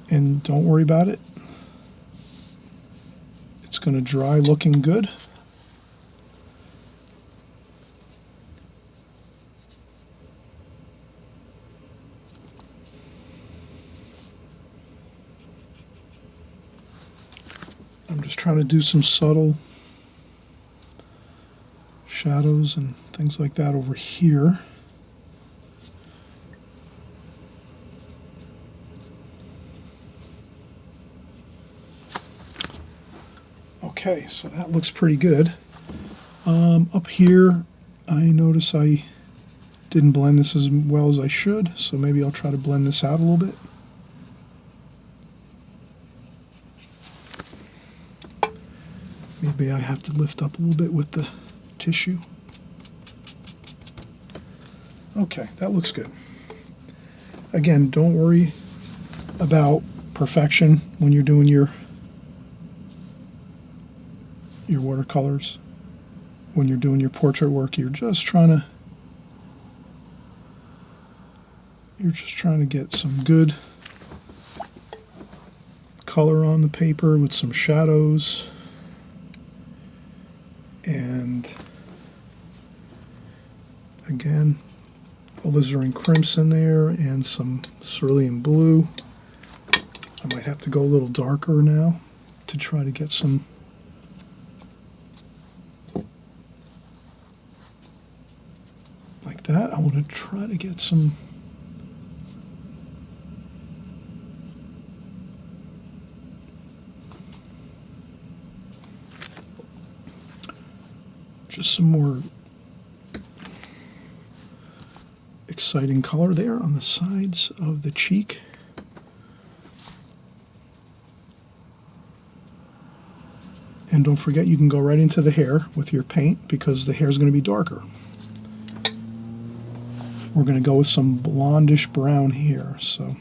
and don't worry about it. It's going to dry looking good. I'm just trying to do some subtle shadows and things like that over here. Okay, so that looks pretty good. Up here, I notice I didn't blend this as well as I should, so maybe I'll try to blend this out a little bit. Maybe I have to lift up a little bit with the tissue. Okay, that looks good. Again, don't worry about perfection when you're doing your watercolors. When you're doing your portrait work, you're just trying to get some good color on the paper with some shadows and again alizarin crimson there and some cerulean blue. I might have to go a little darker now to try to get some like that. I want to try to get some just some more exciting color there on the sides of the cheek. And don't forget, you can go right into the hair with your paint because the hair is going to be darker. We're going to go with some blondish brown here, so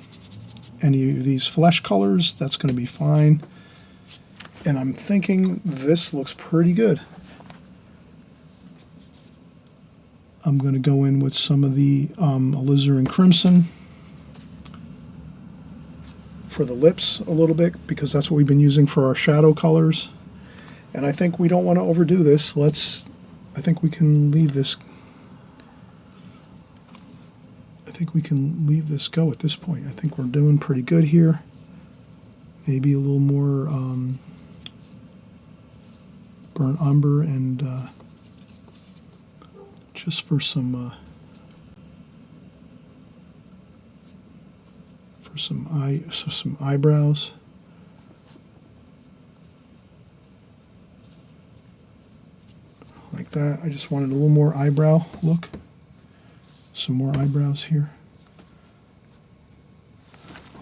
any of these flesh colors, that's going to be fine. And I'm thinking this looks pretty good. I'm going to go in with some of the alizarin crimson for the lips a little bit because that's what we've been using for our shadow colors. And I think we don't want to overdo this. I think we can leave this. I think we can leave this go at this point. I think we're doing pretty good here. Maybe a little more burnt umber and just for some eyebrows. Like that. I just wanted a little more eyebrow look. Some more eyebrows here.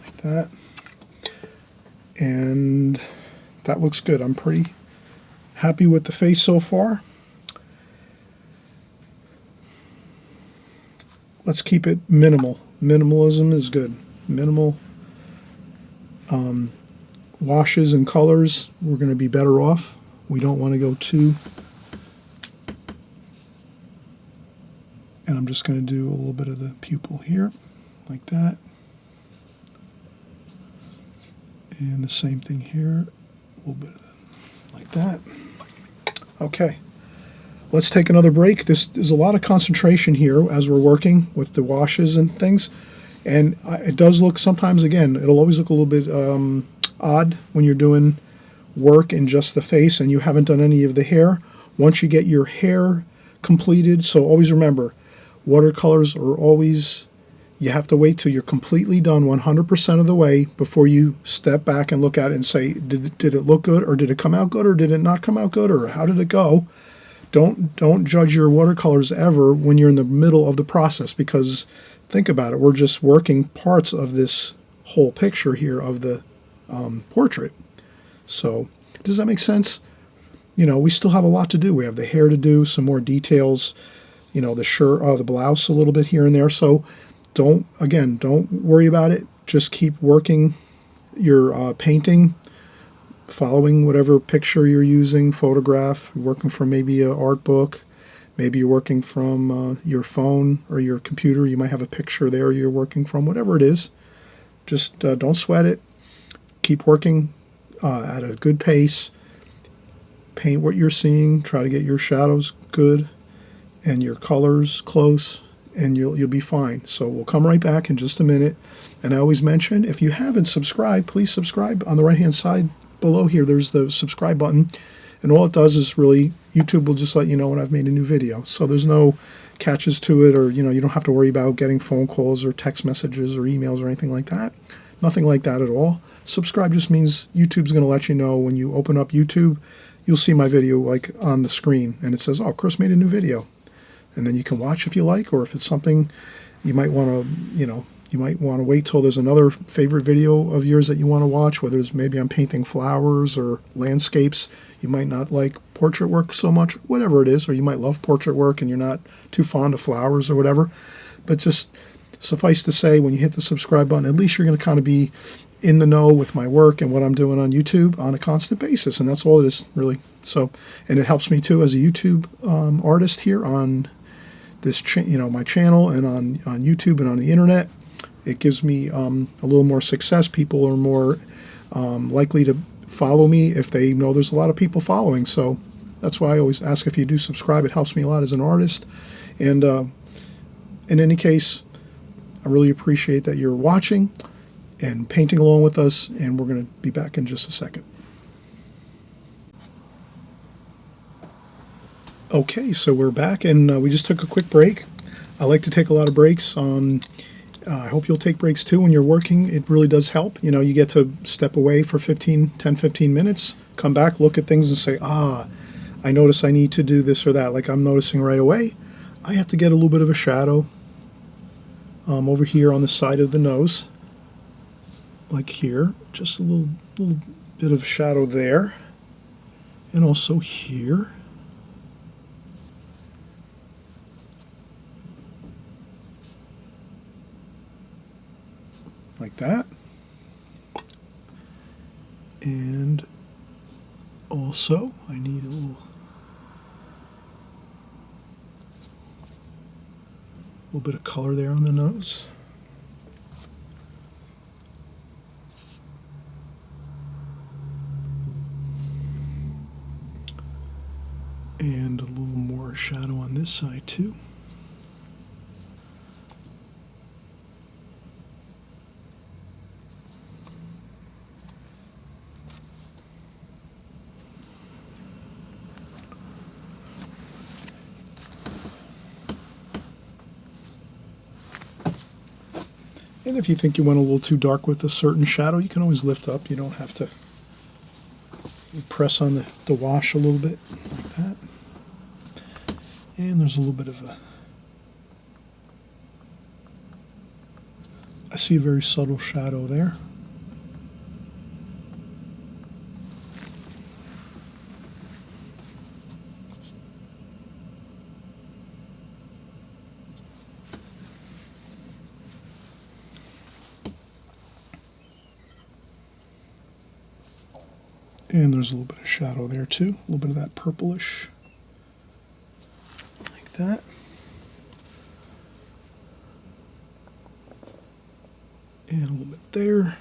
Like that. And that looks good. I'm pretty happy with the face so far. Let's keep it minimal. Minimalism is good. Minimal washes and colors, we're going to be better off. We don't want to go too. And I'm just going to do a little bit of the pupil here, like that. And the same thing here, a little bit of that, like that. Okay, let's take another break. There's a lot of concentration here as we're working with the washes and things. And it does look sometimes, again, it'll always look a little bit odd when you're doing work in just the face and you haven't done any of the hair. Once you get your hair completed, so always remember, watercolors are always, you have to wait till you're completely done 100% of the way before you step back and look at it and say, did it look good, or did it come out good, or did it not come out good, or how did it go? Don't judge your watercolors ever when you're in the middle of the process, because think about it, we're just working parts of this whole picture here of the portrait. So does that make sense? You know, we still have a lot to do. We have the hair to do, some more details, you know, the shirt, the blouse a little bit here and there. So don't worry about it. Just keep working your painting, following whatever picture you're using, photograph, working from maybe an art book. Maybe you're working from your phone or your computer. You might have a picture there you're working from, whatever it is. Just don't sweat it. Keep working at a good pace. Paint what you're seeing. Try to get your shadows good and your colors close, and you'll be fine. So we'll come right back in just a minute. And I always mention, if you haven't subscribed, please subscribe. On the right-hand side below here, there's the subscribe button. And all it does is really, YouTube will just let you know when I've made a new video. So there's no catches to it, or you don't have to worry about getting phone calls or text messages or emails or anything like that. Nothing like that at all. Subscribe just means YouTube's going to let you know when you open up YouTube, you'll see my video like on the screen, and it says, oh, Chris made a new video. And then you can watch if you like, or if it's something you might want to, you might want to wait till there's another favorite video of yours that you want to watch, whether it's maybe I'm painting flowers or landscapes. You might not like portrait work so much, whatever it is, or you might love portrait work and you're not too fond of flowers or whatever. But just suffice to say, when you hit the subscribe button, at least you're going to kind of be in the know with my work and what I'm doing on YouTube on a constant basis, and that's all it is, really. So, and it helps me too as a YouTube artist here on this, my channel and on YouTube and on the internet. It gives me a little more success. People are more likely to follow me if they know there's a lot of people following. So that's why I always ask if you do subscribe. It helps me a lot as an artist. And in any case, I really appreciate that you're watching and painting along with us, and we're going to be back in just a second. Okay, so we're back, and we just took a quick break. I like to take a lot of breaks. I hope you'll take breaks too when you're working. It really does help. You get to step away for 10, 15 minutes, come back, look at things and say, I notice I need to do this or that. Like I'm noticing right away, I have to get a little bit of a shadow over here on the side of the nose. Like here, just a little bit of shadow there. And also here. Like that. And also I need a little bit of color there on the nose. And a little more shadow on this side too. And if you think you went a little too dark with a certain shadow, you can always lift up. You don't have to press on the wash a little bit like that. And there's a little bit of I see a very subtle shadow there. And there's a little bit of shadow there too, a little bit of that purplish, like that. And a little bit there,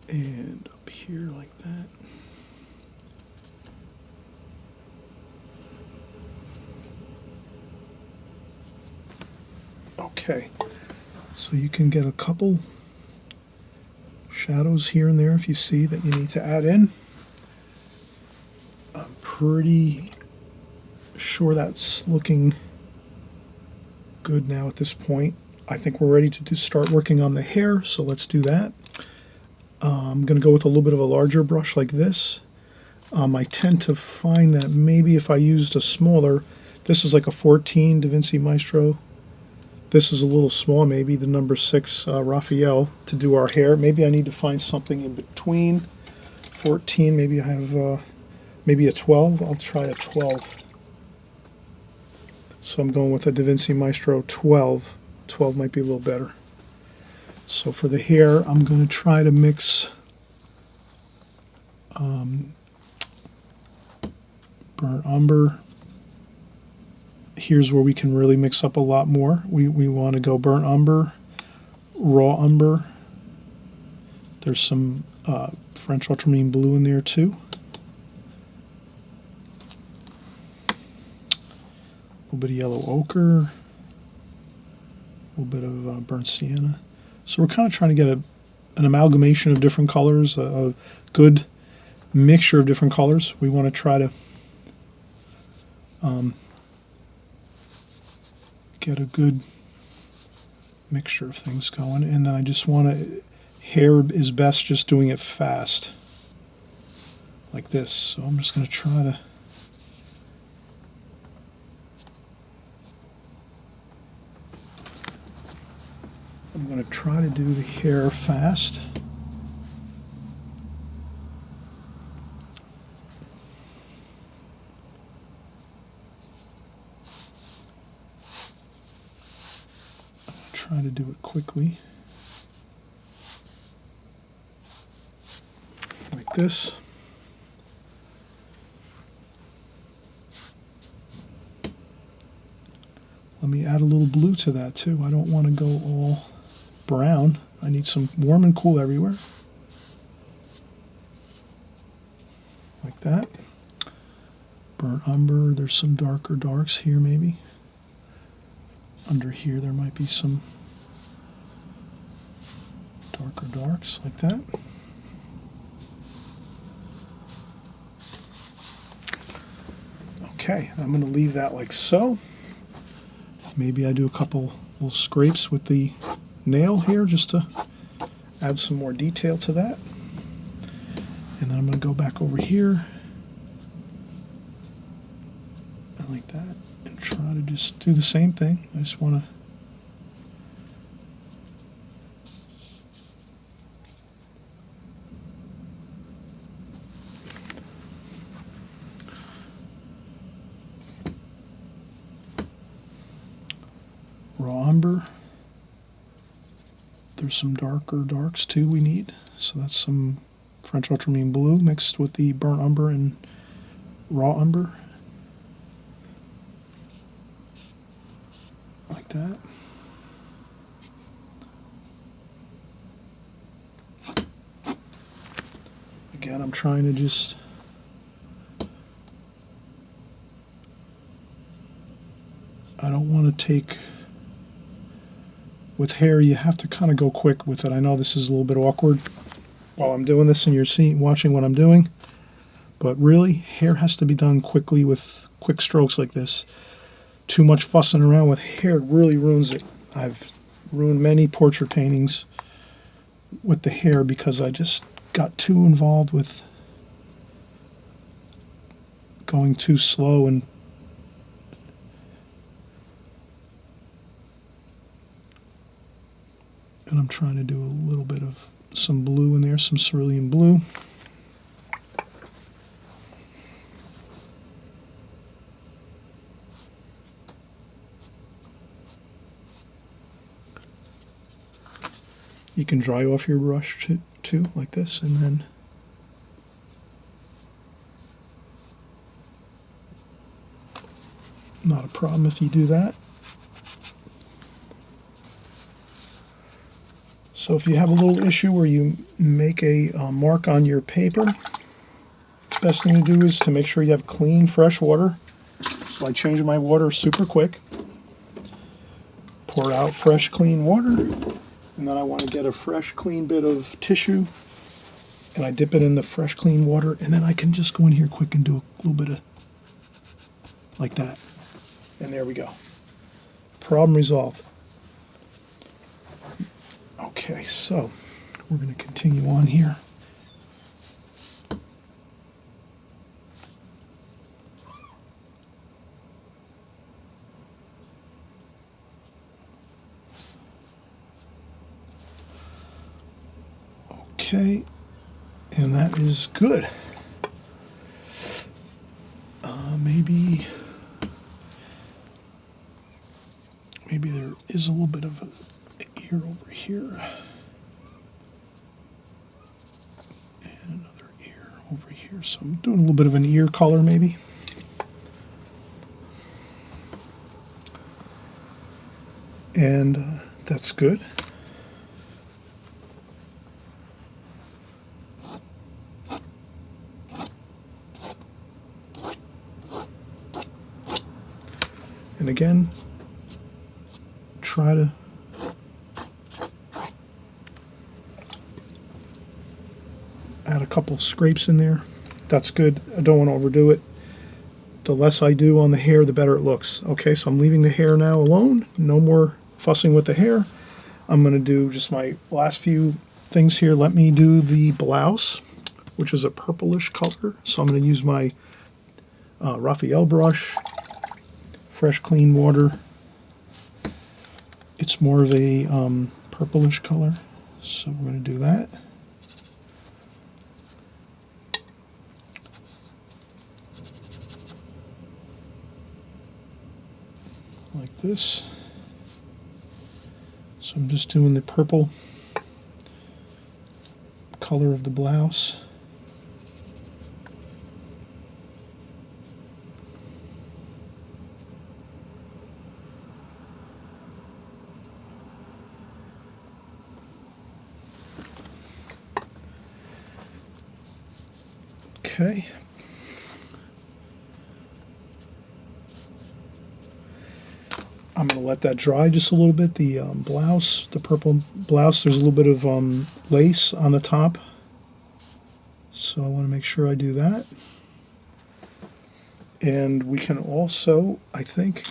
and up here like that. Okay, so you can get a couple shadows here and there if you see that you need to add in. I'm pretty sure that's looking good now at this point. I think we're ready to start working on the hair, so let's do that. I'm going to go with a little bit of a larger brush like this. I tend to find that maybe if I used a smaller, this is like a 14 Da Vinci Maestro. This is a little small, maybe the number 6 Raphael to do our hair. Maybe I need to find something in between. 14, maybe I have maybe a 12. I'll try a 12. So I'm going with a Da Vinci Maestro 12. 12 might be a little better. So for the hair, I'm going to try to mix burnt umber. Here's where we can really mix up a lot more. We want to go burnt umber, raw umber. There's some French ultramarine blue in there too. A little bit of yellow ochre, a little bit of burnt sienna. So we're kind of trying to get an amalgamation of different colors, a good mixture of different colors. We want to try to get a good mixture of things going. And then I just want to, hair is best just doing it fast, like this. So I'm just going to try to do the hair fast. Try to do it quickly, like this. Let me add a little blue to that too. I don't want to go all brown. I need some warm and cool everywhere, like that. Burnt umber, there's some darker darks here maybe. Under here there might be some darker darks, like that. Okay, I'm going to leave that like so. Maybe I do a couple little scrapes with the nail here just to add some more detail to that. And then I'm going to go back over here and like that and try to just do the same thing. I just want to raw umber. There's some darker darks too we need. So that's some French ultramarine blue mixed with the burnt umber and raw umber. Like that. Again, I'm trying to just I don't want to take, with hair you have to kind of go quick with it. I know this is a little bit awkward while I'm doing this and you're watching what I'm doing, but really hair has to be done quickly with quick strokes like this. Too much fussing around with hair really ruins it. I've ruined many portrait paintings with the hair because I just got too involved with going too slow and I'm trying to do a little bit of some blue in there, some cerulean blue. You can dry off your brush too, like this, and then not a problem if you do that. So if you have a little issue where you make a mark on your paper, best thing to do is to make sure you have clean, fresh water. So I change my water super quick. Pour out fresh, clean water. And then I want to get a fresh, clean bit of tissue. And I dip it in the fresh, clean water. And then I can just go in here quick and do a little bit of like that. And there we go. Problem resolved. Okay, so we're going to continue on here. Okay, and that is good. Maybe there is a little bit of an ear over here. And another ear over here. So I'm doing a little bit of an ear color maybe. And that's good. And again, try to add a couple scrapes in there. That's good. I don't want to overdo it. The less I do on the hair, the better it looks. Okay, so I'm leaving the hair now alone. No more fussing with the hair. I'm going to do just my last few things here. Let me do the blouse, which is a purplish color. So I'm going to use my Raphael brush, fresh clean water. It's more of a purplish color, so we're going to do that. Like this. So I'm just doing the purple color of the blouse. Okay. I'm going to let that dry just a little bit. The blouse, the purple blouse, there's a little bit of lace on the top. So I want to make sure I do that. And we can also, I think,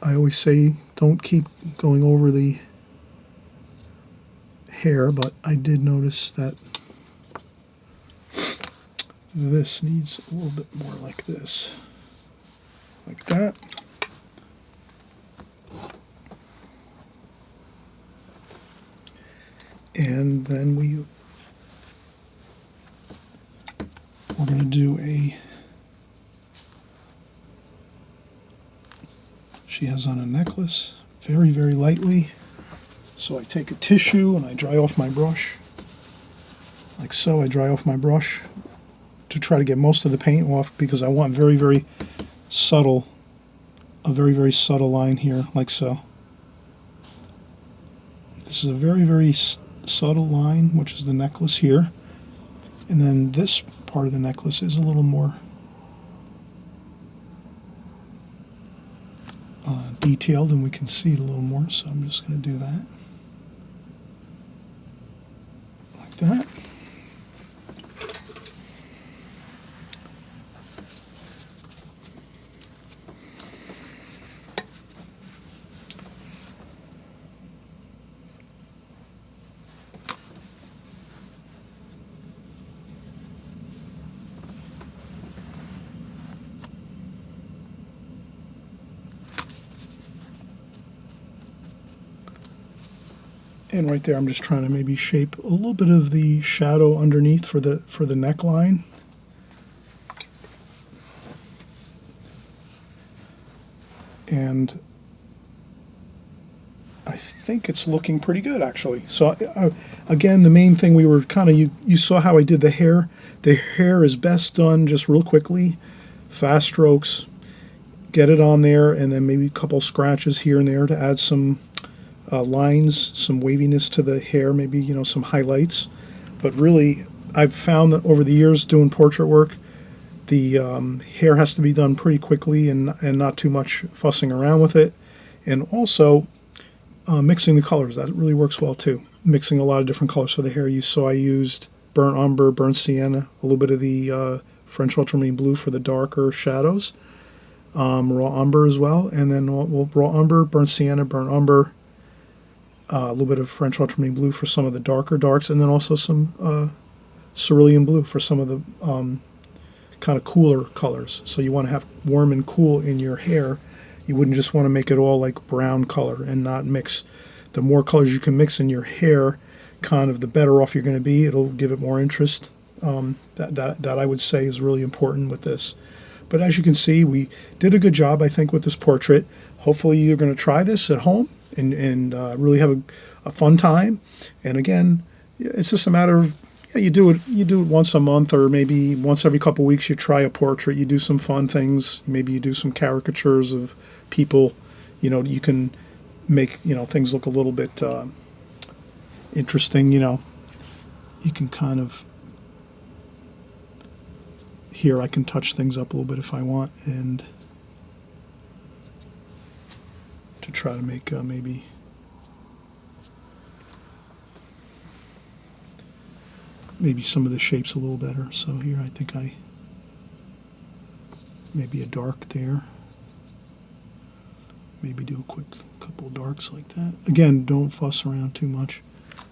I always say don't keep going over the hair, but I did notice that this needs a little bit more like this. Like that. And then we're going to do she has on a necklace, very, very lightly. So I take a tissue and I dry off my brush. Like so, I dry off my brush to try to get most of the paint off because I want very, very subtle, a very, very subtle line here, like so. This is a very, very subtle line, which is the necklace here. And then this part of the necklace is a little more detailed, and we can see it a little more. So I'm just going to do that. Like that. And right there, I'm just trying to maybe shape a little bit of the shadow underneath for the neckline. And I think it's looking pretty good, actually. So again, the main thing we were kind of, you saw how I did the hair. The hair is best done just real quickly, fast strokes, get it on there, and then maybe a couple scratches here and there to add some lines, some waviness to the hair, maybe, you know, some highlights. But really, I've found that over the years doing portrait work, the hair has to be done pretty quickly and not too much fussing around with it. And also, mixing the colors, that really works well too. Mixing a lot of different colors for the hair. So I used burnt umber, burnt sienna, a little bit of the French ultramarine blue for the darker shadows, raw umber as well, and then raw umber, burnt sienna, burnt umber, a little bit of French ultramarine blue for some of the darker darks, and then also some cerulean blue for some of the kind of cooler colors. So you want to have warm and cool in your hair. You wouldn't just want to make it all like brown color and not mix. The more colors you can mix in your hair, kind of the better off you're going to be. It'll give it more interest. That I would say is really important with this. But as you can see, we did a good job, I think, with this portrait. Hopefully you're going to try this at home and really have a fun time. And again, it's just a matter of, you do it once a month, or maybe once every couple of weeks you try a portrait. You do some fun things. Maybe you do some caricatures of people. You know, you can make, you know, things look a little bit interesting. You know, you can kind of, here I can touch things up a little bit if I want, and to try to make maybe some of the shapes a little better. So here I think I maybe a dark there. Maybe do a quick couple darks like that. Again, don't fuss around too much.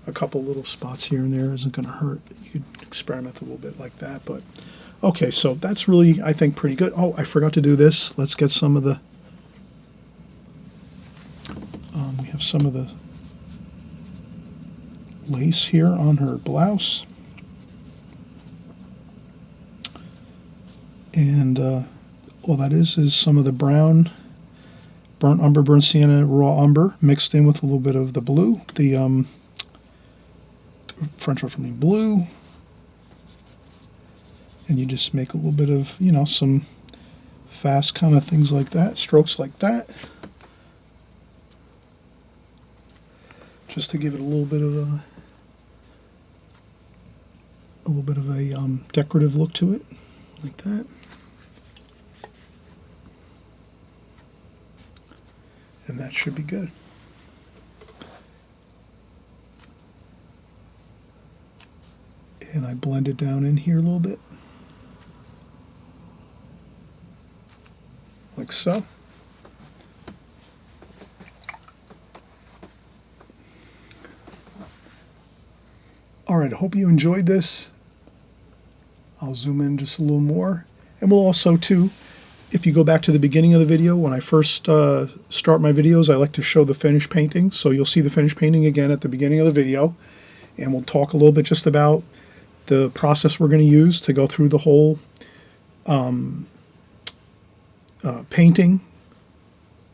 A couple little spots here and there isn't going to hurt. You could experiment a little bit like that, but okay, so that's really, I think, pretty good. Oh, I forgot to do this. Let's get some of the, we have some of the lace here on her blouse. And all that is some of the brown, burnt umber, burnt sienna, raw umber mixed in with a little bit of the blue, the French ultramarine blue. And you just make a little bit of, you know, some fast kind of things like that, strokes like that. Just to give it a little bit of a decorative look to it, like that. And that should be good. And I blend it down in here a little bit. Like so. All right, I hope you enjoyed this. I'll zoom in just a little more. And we'll also, too, if you go back to the beginning of the video, when I first start my videos, I like to show the finished painting. So you'll see the finished painting again at the beginning of the video. And we'll talk a little bit just about the process we're going to use to go through the whole painting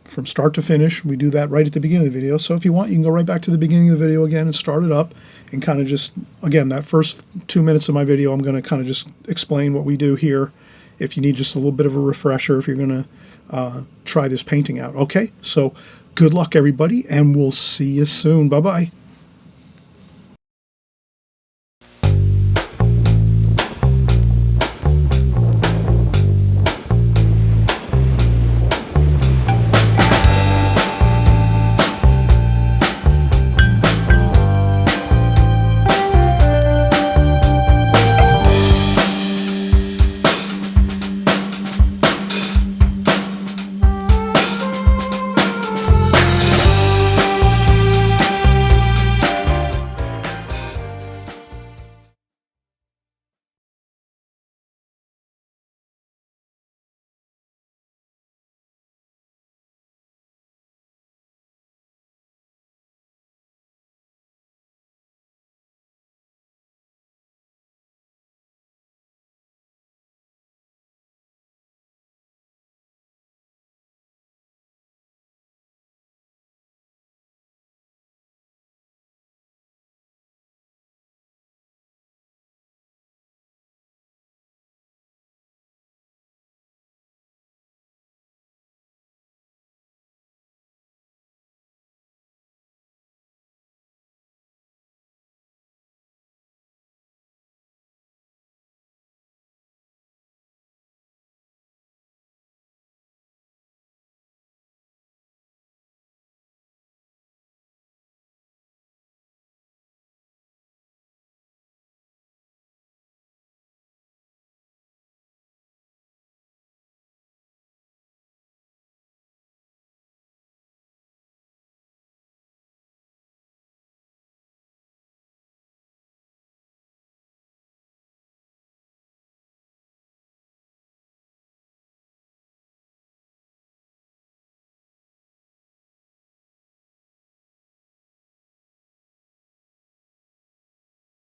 from start to finish. We do that right at the beginning of the video. So if you want, you can go right back to the beginning of the video again and start it up and kind of just, again, that first 2 minutes of my video, I'm going to kind of just explain what we do here. If you need just a little bit of a refresher, if you're going to try this painting out. Okay, so good luck, everybody, and we'll see you soon. Bye-bye.